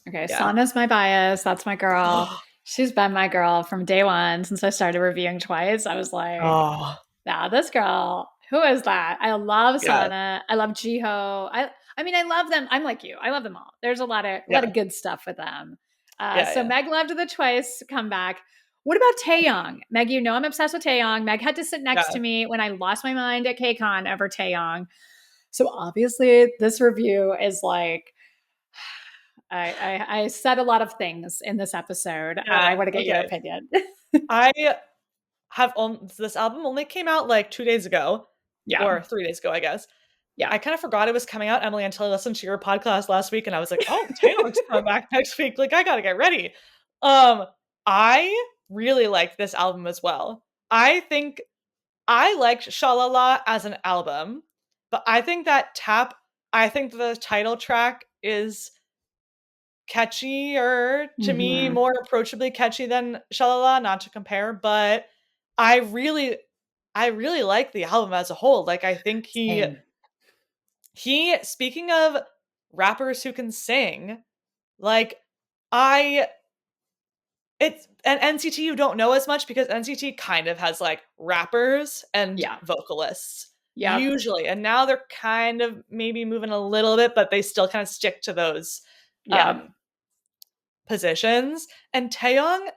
Okay. yeah. Sana's my bias. That's my girl. She's been my girl from day one since I started reviewing Twice. I was like, Oh, now this girl, who is that? I love yeah. Sana. I love Jiho. I mean, I love them. I'm like you. I love them all. There's a lot of Yeah. good stuff with them. Yeah, So yeah. Meg loved the Twice comeback. What about Taeyong? Meg, you know I'm obsessed with Taeyong. Meg had to sit next Yeah. to me when I lost my mind at KCON over Taeyong. So obviously, this review is like I said a lot of things in this episode. I Yeah. want to get your Okay. opinion. I this album only came out like 2 days ago Yeah, or 3 days ago, I guess. yeah. I kind of forgot it was coming out, Emily, until I listened to your podcast last week, and I was like, "Oh, Taylor's coming back next week. Like, I gotta get ready." Um, I really liked this album as well. I think I liked Shalala as an album, but I think that Tap, I think the title track is catchier to me, Mm-hmm. more approachably catchy than Shalala, not to compare, but I really, I really like the album as a whole. Like, I think Same. he speaking of rappers who can sing, like I it's and NCT you don't know as much because NCT kind of has like rappers and Yeah. vocalists Yep. usually. And now they're kind of maybe moving a little bit, but they still kind of stick to those Yep. um positions. And Taeyong,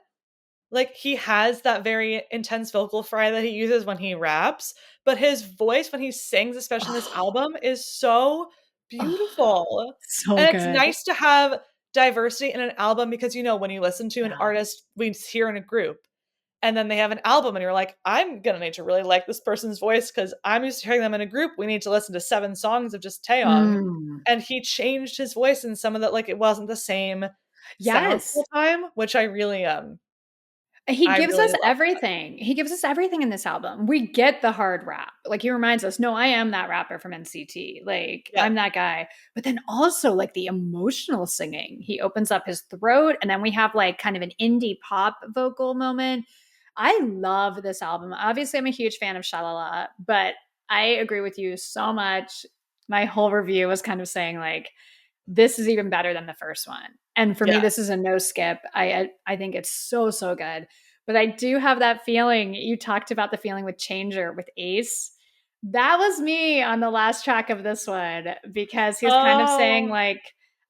like he has that very intense vocal fry that he uses when he raps, but his voice when he sings, especially in this Oh, album, is so oh, beautiful. so And it's good. nice to have diversity in an album because when you listen to an Yeah. artist we hear in a group, and then they have an album and you're like, I'm gonna need to really like this person's voice because I'm used to hearing them in a group. We need to listen to 7 songs of just Taeyong. Mm. And he changed his voice in some of that, like it wasn't the same sound Yes. the whole time, which He I gives really us love. everything. He gives us everything in this album. We get the hard rap. Like he reminds us, no, I am that rapper from NCT. Like Yeah. I'm that guy. But then also like the emotional singing. He opens up his throat and then we have like kind of an indie pop vocal moment. I love this album. Obviously, I'm a huge fan of Shalala, but I agree with you so much. My whole review was kind of saying like this is even better than the first one. And for me, Yeah. this is a no skip. I think it's so so good. But I do have that feeling. You talked about the feeling with Changer with Ace. That was me on the last track of this one because he was kind of saying Oh, like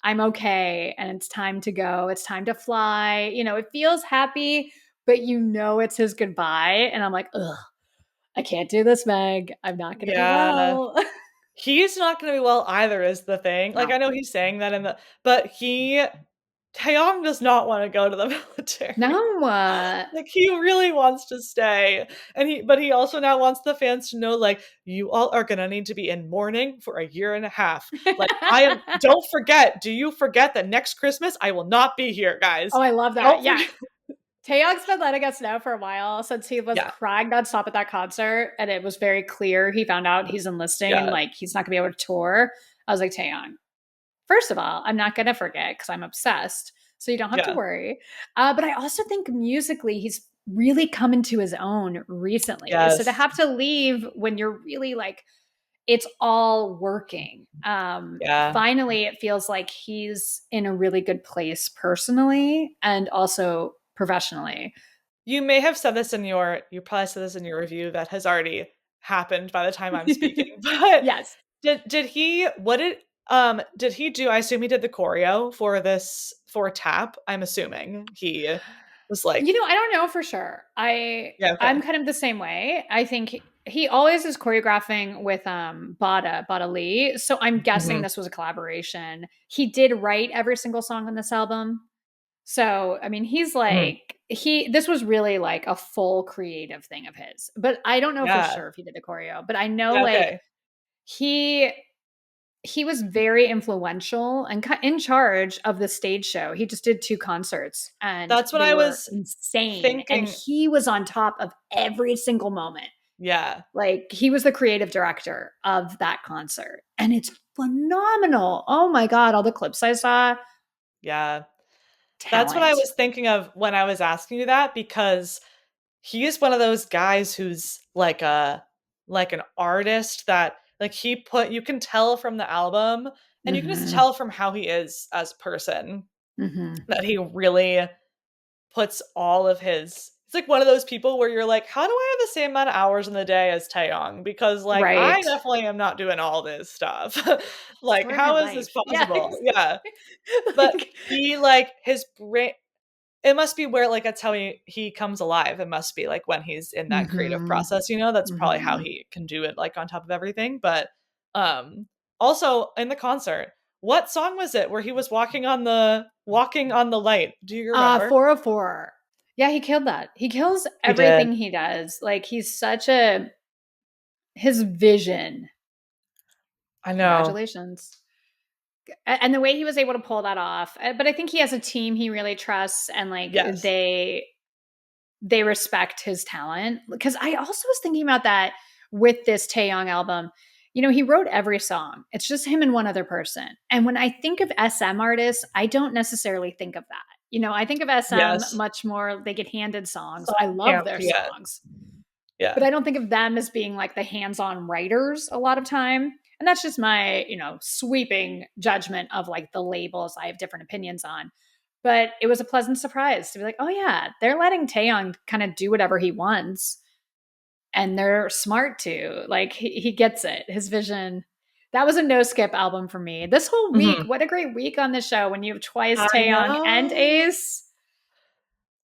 I'm okay and it's time to go. It's time to fly. You know, it feels happy, but you know it's his goodbye. And I'm like, ugh, I can't do this, Meg. I'm not gonna be yeah. well. He's not gonna be well either is the thing. Like, No. I know he's saying that in the but Taeyong does not wanna go to the military. No. Like, he really wants to stay, and he also now wants the fans to know, like, "You all are gonna need to be in mourning for a year and a half." Like, I am don't forget, do you forget that next Christmas, I will not be here, guys. Oh, I love that. Don't Yeah. forget. Taeyong's been letting us know for a while since he was Yeah, crying nonstop at that concert, and it was very clear he found out he's enlisting and yeah, like he's not gonna be able to tour. I was like, Taeyong, first of all, I'm not gonna forget because I'm obsessed, so you don't have to yeah, worry. But I also think musically, he's really come into his own recently. So to yes, have to leave when you're really like it's all working. yeah. Finally, it feels like he's in a really good place personally and also professionally. You probably said this in your review that has already happened by the time I'm speaking, but Yes. did he do I assume he did the choreo for this for Tap, I'm assuming. He was You like know, I don't know for sure. yeah, I'm okay. kind of the same way. I think he always is choreographing with Bada Lee. So I'm guessing Mhm. this was a collaboration. He did write every single song on this album. So, I mean, he's Mhm. like this was really like a full creative thing of his. But I don't know for Yeah. sure if he did the choreo, but I know Yeah, like okay. he he was very influential and in charge of the stage show. He just did 2 concerts and That's what they I were was insane and thinking. he was on top of every single moment. Yeah. Like he was the creative director of that concert and it's phenomenal. Oh my god, all the clips I saw, Yeah. That's what I talent. was thinking of when I was asking you that because he is one of those guys who's like an artist that like he put you can tell from the album and you can just Mhm. tell from how he is as a person Mhm. that he really puts all of his it's like one of those people where you're like, how do I have the same amount of hours in the day as Taeyong? Because like I Right. definitely am not doing all this stuff. Like, Story of my how is this life. Yeah. possible? Yeah. But Like, he like his brain it must be where, like, that's how he comes alive. It must be, like, when he's in that creative mhm. process, you know? That's probably how Mhm. he can do it, like, on top of everything, but, also, in the concert, what song was it where he was walking on the light? Do you remember? 404. Yeah, he killed that. He kills He did. everything he does. Like he's such a his vision. I know. Congratulations. And the way he was able to pull that off. But I think he has a team he really trusts and like Yes. they respect his talent. Because I also was thinking about that with this Taeyong album. You know, he wrote every song. It's just him and one other person. And when I think of SM artists, I don't necessarily think of that. You know, I think of SM Yes. much more, they get handed songs. I Song love camp, their yeah. songs, but Yeah. I don't think of them as being like the hands on writers a lot of time. And that's just my, sweeping judgment of like the labels I have different opinions on. But it was a pleasant surprise to be like, oh yeah, they're letting Taeyong kind of do whatever he wants. And they're smart too. Like he gets it. His vision. That was a no skip album for me. This whole week, Mhm. what a great week on the show when you have twice I Taeyong and know. Ace.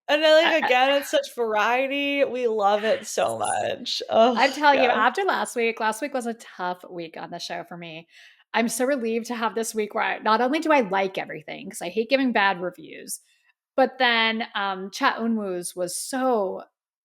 And then, I, like, again, it's such variety. We love it so much. Oh, I tell you, yeah. after last week was a tough week on the show for me. I'm so relieved to have this week where not only do I like everything, because I hate giving bad reviews, but then Cha Eunwoo's was so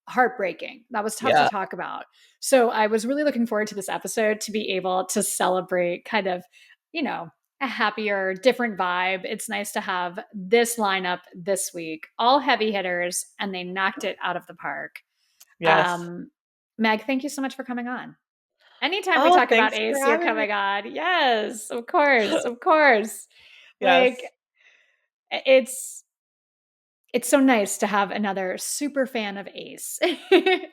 heartbreaking. That was tough to Yeah. talk about. So I was really looking forward to this episode to be able to celebrate kind of, you know, a happier, different vibe. It's nice to have this lineup this week, all heavy hitters, and they knocked it out of the park. Yes. Um, Meg, thank you so much for coming on. Anytime we Oh, talk about thanks for A.C.E, you're having me. coming on. Yes, of course, of course. Like Yes. it's it's so nice to have another super fan of Ace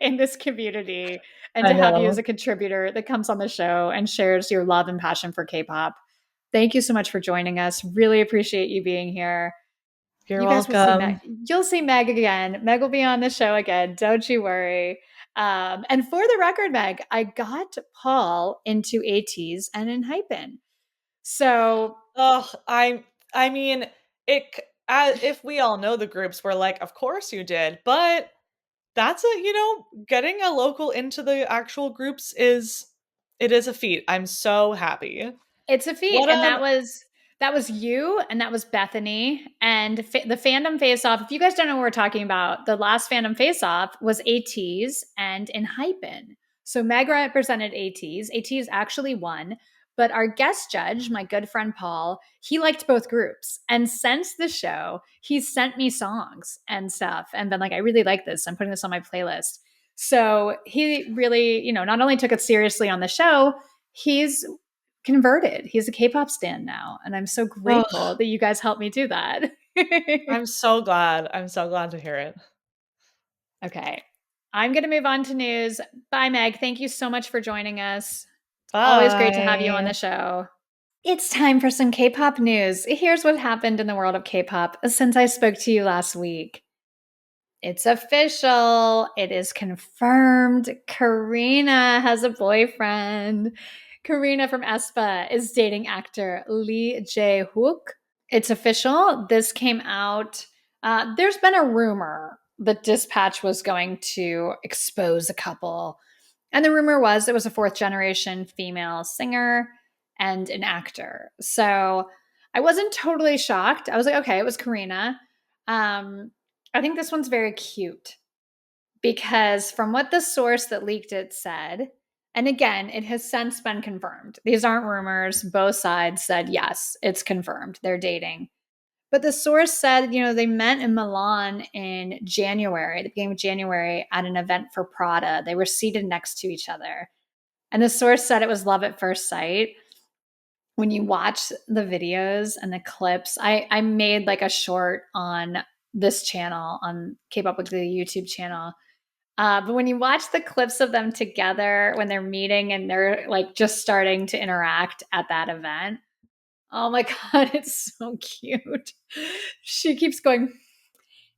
in this community and I to have you as know. a contributor that comes on the show and shares your love and passion for K-pop. Thank you so much for joining us. Really appreciate you being here. You're You guys will see Meg. welcome. You'll see Meg again. Meg will be on the show again. Don't you worry. And for the record, Meg, I got Paul into ATs and in Hypen. So Oh, I mean, if we all know the groups, we're like, of course you did, but that's getting a local into the actual groups is a feat. I'm so happy. it's a feat, What and that was you, and that was Bethany, and the fandom face off. If you guys don't know what we're talking about, the last fandom face off was ATs and in Hypen. So Meg represented ATs. ATs actually won, but our guest judge, my good friend Paul, he liked both groups, and since the show, he's sent me songs and stuff, and been like, "I really like this. I'm putting this on my playlist." So he really, not only took it seriously on the show, he's converted. He's a K-pop stan now, and I'm so grateful Oh, that you guys helped me do that. I'm so glad. I'm so glad to hear it. Okay. I'm going to move on to news. Bye, Meg. Thank you so much for joining us. It's always great to have you on Bye. the show. It's time for some K-pop news. Here's what happened in the world of K-pop since I spoke to you last week. It's official. It is confirmed. Karina has a boyfriend. Karina from aespa is dating actor Lee Jae-hook. It's official. This came out. There's been a rumor that Dispatch was going to expose a couple. And the rumor was it was a fourth generation female singer and an actor. So I wasn't totally shocked. I was like, okay, it was Karina. Um, I think this one's very cute because from what the source that leaked it said, and again, it has since been confirmed. These aren't rumors. Both sides said, yes, it's confirmed. They're dating. But the source said, they met in Milan in January, the beginning of January, at an event for Prada. They were seated next to each other. And the source said it was love at first sight. When you watch the videos and the clips, I made like a short on this channel, on K-Pop Weekly YouTube channel. But when you watch the clips of them together when they're meeting and they're like just starting to interact at that event, oh my God, it's so cute. She keeps going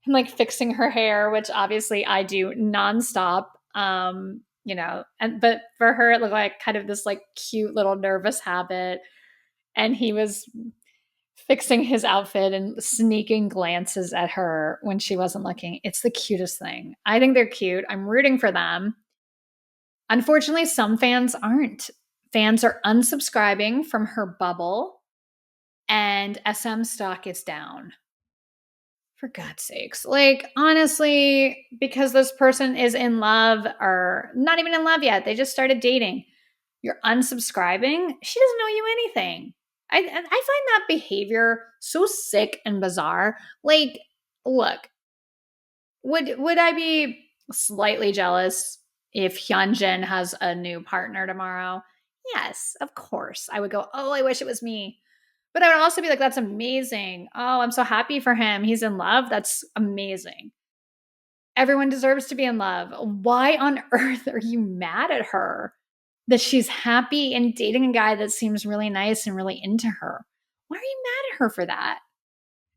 and like fixing her hair, which obviously I do nonstop. But for her, it looked like kind of this like cute little nervous habit. And he was fixing his outfit and sneaking glances at her when she wasn't looking. It's the cutest thing. I think they're cute. I'm rooting for them. Unfortunately, some fans aren't. Fans are unsubscribing from her bubble, and SM stock is down. For God's sakes. Like, honestly, because this person is in love or not even in love yet, they just started dating. You're unsubscribing. She doesn't know you anything. I find that behavior so sick and bizarre. Like, look, would I be slightly jealous if Hyunjin has a new partner tomorrow? Yes, of course. I would go, oh, I wish it was me. But I would also be like, that's amazing. Oh, I'm so happy for him. He's in love. That's amazing. Everyone deserves to be in love. Why on earth are you mad at her that she's happy and dating a guy that seems really nice and really into her? Why are you mad at her for that?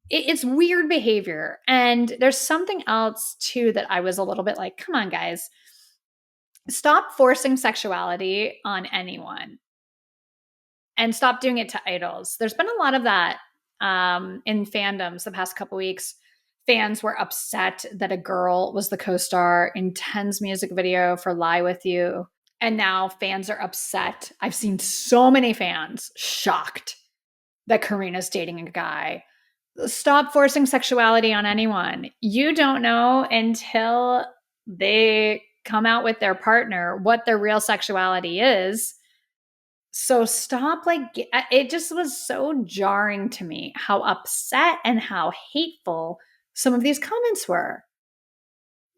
It's weird behavior. And there's something else too that I was a little bit like, come on, guys, stop forcing sexuality on anyone and stop doing it to idols. There's been a lot of that in fandoms the past couple weeks. Fans were upset that a girl was the co-star in Ten's music video for Lie With You. And now fans are upset. I've seen so many fans shocked that Karina's dating a guy. Stop forcing sexuality on anyone. You don't know until they come out with their partner what their real sexuality is. So stop, it just was so jarring to me how upset and how hateful some of these comments were.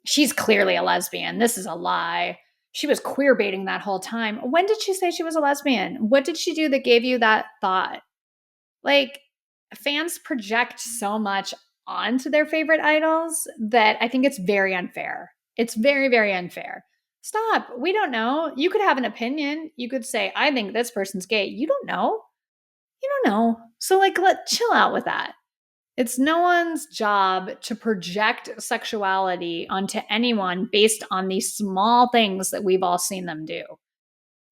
She's clearly a lesbian. This is a lie. She was queer baiting that whole time. When did she say she was a lesbian? What did she do that gave you that thought? Like, fans project so much onto their favorite idols that I think it's very unfair. It's very, very unfair. Stop. We don't know. You could have an opinion. You could say, I think this person's gay. You don't know. You don't know. So, chill out with that. It's no one's job to project sexuality onto anyone based on these small things that we've all seen them do.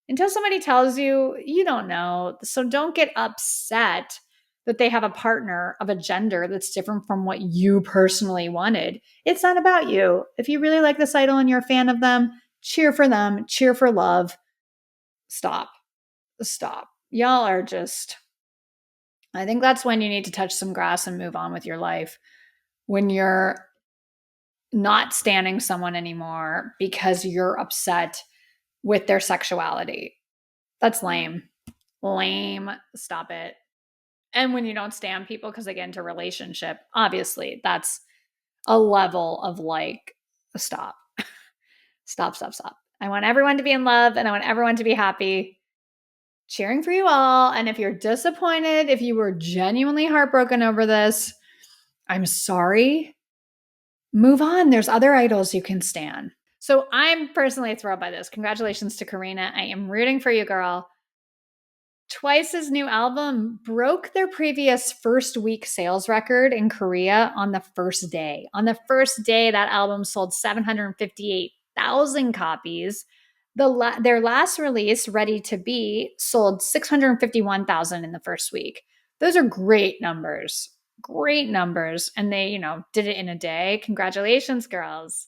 Until somebody tells you, you don't know. So don't get upset that they have a partner of a gender that's different from what you personally wanted. It's not about you. If you really like this idol and you're a fan of them, cheer for them, cheer for love. Stop. Stop. Y'all are just, I think that's when you need to touch some grass and move on with your life. When you're not standing someone anymore because you're upset with their sexuality. That's lame. Lame. Stop it. And when you don't stand people because they get into a relationship, obviously that's a level of stop. Stop. I want everyone to be in love and I want everyone to be happy. Cheering for you all. And if you're disappointed, if you were genuinely heartbroken over this, I'm sorry. Move on. There's other idols you can stand. So I'm personally thrilled by this. Congratulations to Karina. I am rooting for you, girl. Twice's new album broke their previous first week sales record in Korea on the first day. On the first day, that album sold 758,000 copies. Their last release, Ready to Be, sold 651,000 in the first week. Those are great numbers. Great numbers. And they, did it in a day. Congratulations, girls.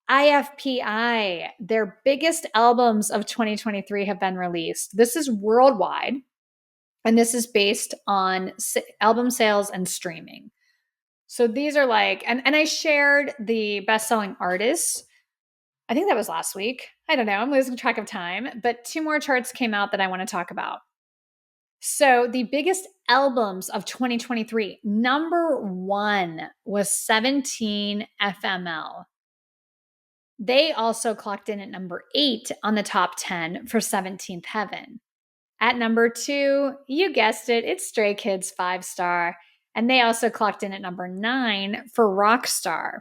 IFPI, their biggest albums of 2023 have been released. This is worldwide, and this is based on album sales and streaming. So these are and I shared the best-selling artists. I think that was last week. I don't know. I'm losing track of time, but 2 more charts came out that I want to talk about. So the biggest albums of 2023, number 1 was 17 FML. They also clocked in at number 8 on the top 10 for 17th Heaven. At number 2, you guessed it, it's Stray Kids 5 Star. And they also clocked in at number 9 for Rockstar.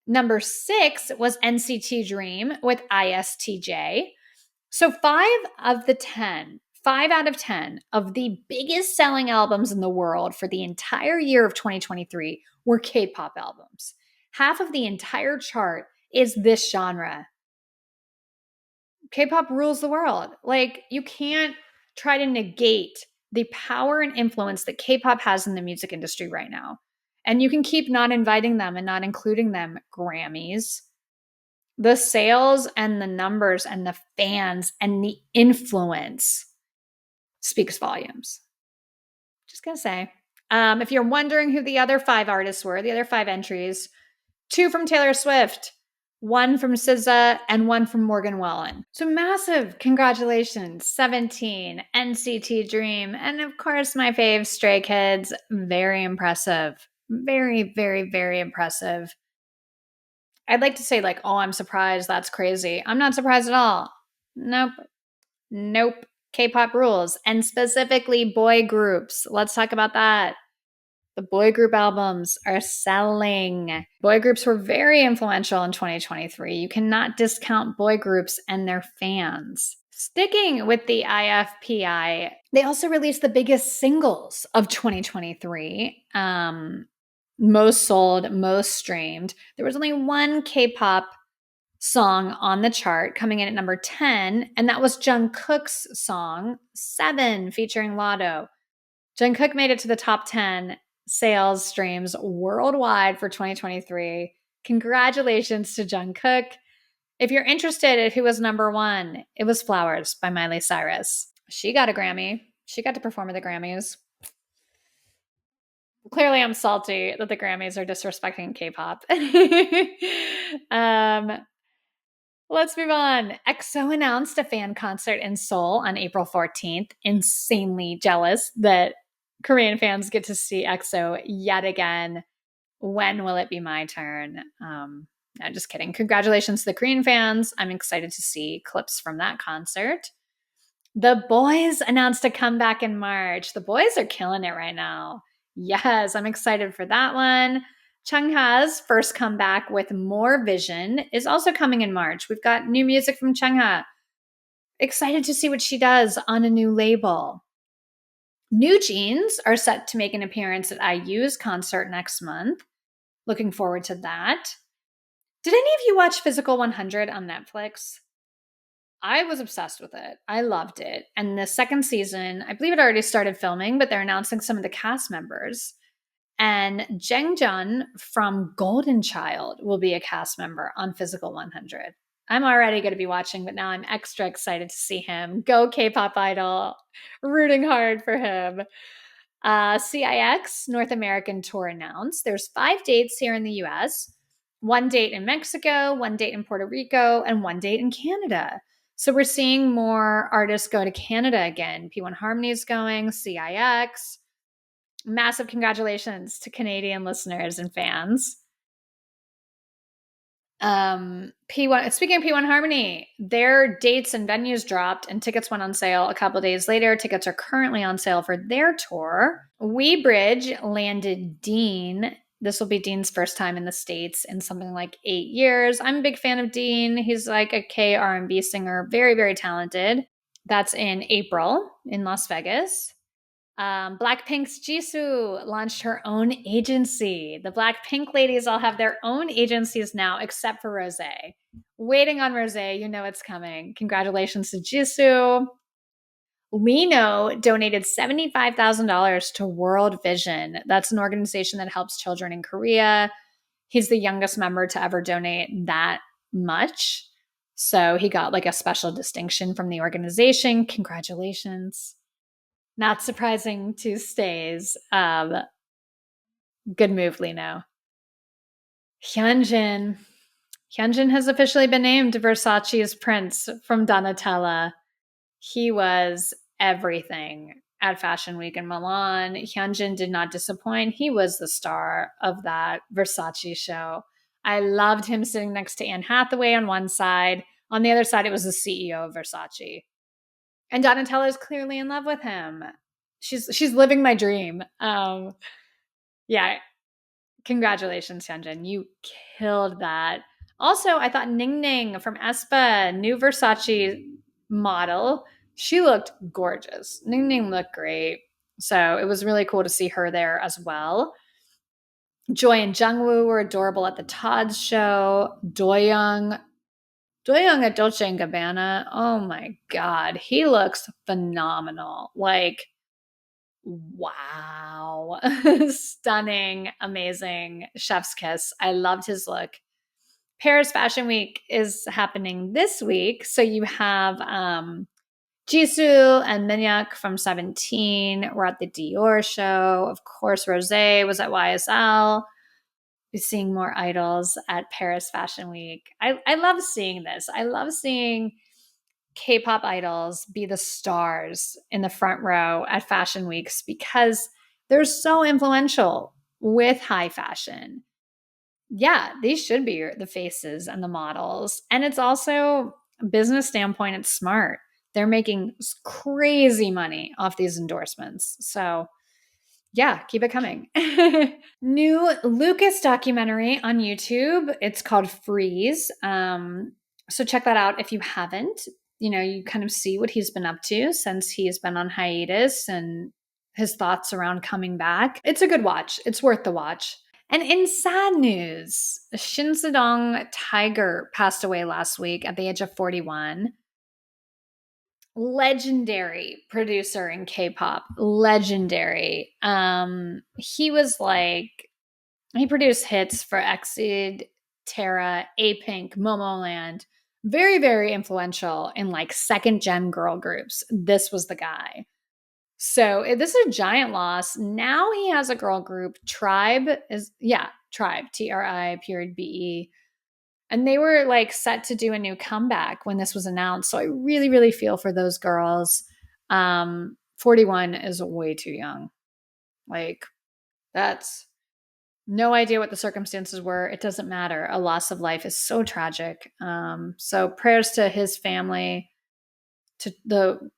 Number 6 was NCT Dream with ISTJ. So 5 out of 10 of the biggest selling albums in the world for the entire year of 2023 were K-pop albums. Half of the entire chart is this genre. K-pop rules the world. You can't try to negate the power and influence that K-pop has in the music industry right now. And you can keep not inviting them and not including them, Grammys. The sales and the numbers and the fans and the influence speaks volumes. Just gonna say. If you're wondering who the other 5 artists were, the other 5 entries, 2 from Taylor Swift, 1 from SZA, and 1 from Morgan Wallen. So massive congratulations, 17, NCT Dream, and of course my fave, Stray Kids. Very impressive. Very, very, very impressive. I'd like to say oh, I'm surprised, that's crazy. I'm not surprised at all. Nope. K-pop rules, and specifically boy groups. Let's talk about that. The boy group albums are selling. Boy groups were very influential in 2023. You cannot discount boy groups and their fans. Sticking with the IFPI, they also released the biggest singles of 2023. Most sold, most streamed. There was only 1 K-pop song on the chart coming in at number 10, and that was Jungkook's song 7 featuring Lotto. Jungkook made it to the top 10 sales streams worldwide for 2023. Congratulations to Jungkook. If you're interested in who was number 1, it was Flowers by Miley Cyrus. She got a Grammy. She got to perform at the Grammys. Clearly, I'm salty that the Grammys are disrespecting K-pop. Let's move on. EXO announced a fan concert in Seoul on April 14th. Insanely jealous that Korean fans get to see EXO yet again. When will it be my turn? No, just kidding. Congratulations to the Korean fans. I'm excited to see clips from that concert. The Boys announced a comeback in March. The Boys are killing it right now. Yes, I'm excited for that one. Chungha's first comeback with More Vision is also coming in March. We've got new music from Chungha. Excited to see what she does on a new label. New Jeans are set to make an appearance at IU's concert next month. Looking forward to that. Did any of you watch Physical 100 on Netflix? I was obsessed with it. I loved it. And the second season, I believe it already started filming, but they're announcing some of the cast members. And Jeng Jun from Golden Child will be a cast member on Physical 100. I'm already going to be watching, but now I'm extra excited to see him. Go K-pop idol. Rooting hard for him. CIX North American tour announced. There's 5 dates here in the US, 1 date in Mexico, 1 date in Puerto Rico, and 1 date in Canada. So we're seeing more artists go to Canada again. P1 Harmony is going, CIX. Massive congratulations to Canadian listeners and fans. P1, speaking of P1 Harmony, their dates and venues dropped and tickets went on sale a couple days later. Tickets are currently on sale for their tour. WeBridge landed Dean. This will be Dean's first time in the States in something like 8 years. I'm a big fan of Dean. He's like a K R&B singer, very, very talented. That's in April in Las Vegas. Blackpink's Jisoo launched her own agency. The Blackpink ladies all have their own agencies now, except for Rosé. Waiting on Rosé, you know it's coming. Congratulations to Jisoo. Lino donated $75,000 to World Vision. That's an organization that helps children in Korea. He's the youngest member to ever donate that much. So he got like a special distinction from the organization. Congratulations. Not surprising to stays. Good move, Lino. Hyunjin. Hyunjin has officially been named Versace's prince from Donatella. He was everything at Fashion Week in Milan. Hyunjin did not disappoint. He was the star of that Versace show. I loved him sitting next to Anne Hathaway on one side. On the other side, it was the CEO of Versace. And Donatella is clearly in love with him. She's living my dream. Yeah, congratulations, Hyunjin. You killed that. Also, I thought Ning Ning from aespa, new Versace model, she looked gorgeous. Ning Ning looked great. So it was really cool to see her there as well. Joy and Jungwoo were adorable at the Todd's show. Doyoung at Dolce & Gabbana. Oh my God. He looks phenomenal. Like, wow. Stunning, amazing. Chef's kiss. I loved his look. Paris Fashion Week is happening this week. So you have Jisoo and Minhyuk from 17 were at the Dior show. Of course, Rosé was at YSL. We're seeing more idols at Paris Fashion Week. I love seeing this. I love seeing K-pop idols be the stars in the front row at fashion weeks because they're so influential with high fashion. Yeah, these should be the faces and the models. And it's also, business standpoint, it's smart. They're making crazy money off these endorsements. So yeah, keep it coming. New Lucas documentary on YouTube. It's called Freeze. So check that out if you haven't. You know, you kind of see what he's been up to since he's been on hiatus and his thoughts around coming back. It's a good watch. It's worth the watch. And in sad news, Shin Sedong Tiger passed away last week at the age of 41. Legendary producer in K-pop. Legendary. He was like, he produced hits for A.C.E, Terra, A-Pink, Momoland. Very, very influential in like second gen girl groups. This was the guy. So this is a giant loss. Now he has a girl group. Tribe Tribe, TRI period BE. And they were like set to do a new comeback when this was announced. So I really, really feel for those girls. 41 is way too young. Like, that's no idea what the circumstances were. It doesn't matter. A loss of life is so tragic. So prayers to his family, to the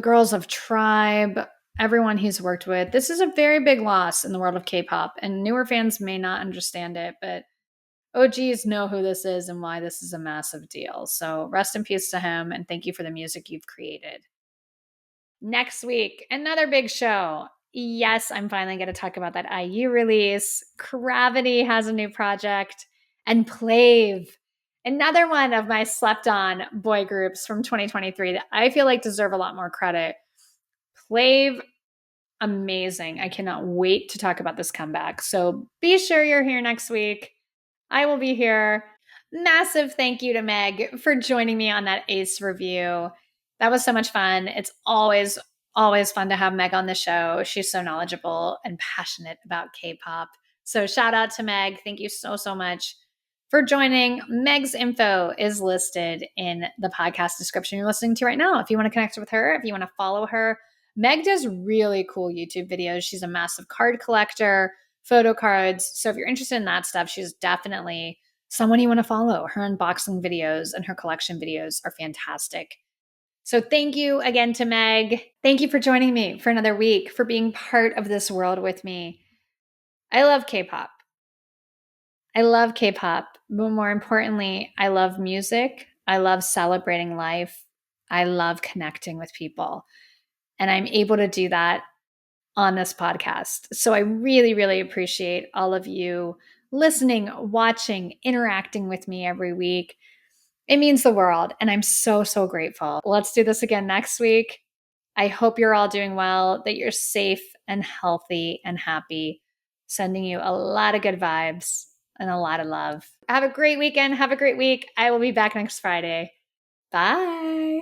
girls of Tribe, everyone he's worked with. This is a very big loss in the world of K-pop, and newer fans may not understand it, but OGs know who this is and why this is a massive deal. So rest in peace to him, and thank you for the music you've created. Next week, another big show. Yes, I'm finally going to talk about that IU release. Gravity has a new project, and Plave, another one of my slept on boy groups from 2023 that I feel like deserve a lot more credit. Plave, amazing. I cannot wait to talk about this comeback. So be sure you're here next week. I will be here. Massive thank you to Meg for joining me on that A.C.E review. That was so much fun. It's always fun to have Meg on the show. She's so knowledgeable and passionate about K-pop. So shout out to Meg. Thank you so much for joining. Meg's info is listed in the podcast description you're listening to right now. If you want to connect with her, if you want to follow her, Meg does really cool YouTube videos. She's a massive card collector, photo cards. So if you're interested in that stuff, she's definitely someone you want to follow. Her unboxing videos and her collection videos are fantastic. So thank you again to Meg. Thank you for joining me for another week, for being part of this world with me. I love K-pop. But more importantly, I love music. I love celebrating life. I love connecting with people. And I'm able to do that on this podcast. So I really, really appreciate all of you listening, watching, interacting with me every week. It means the world. And I'm so grateful. Let's do this again next week. I hope you're all doing well, that you're safe and healthy and happy. Sending you a lot of good vibes and a lot of love. Have a great weekend. Have a great week. I will be back next Friday. Bye.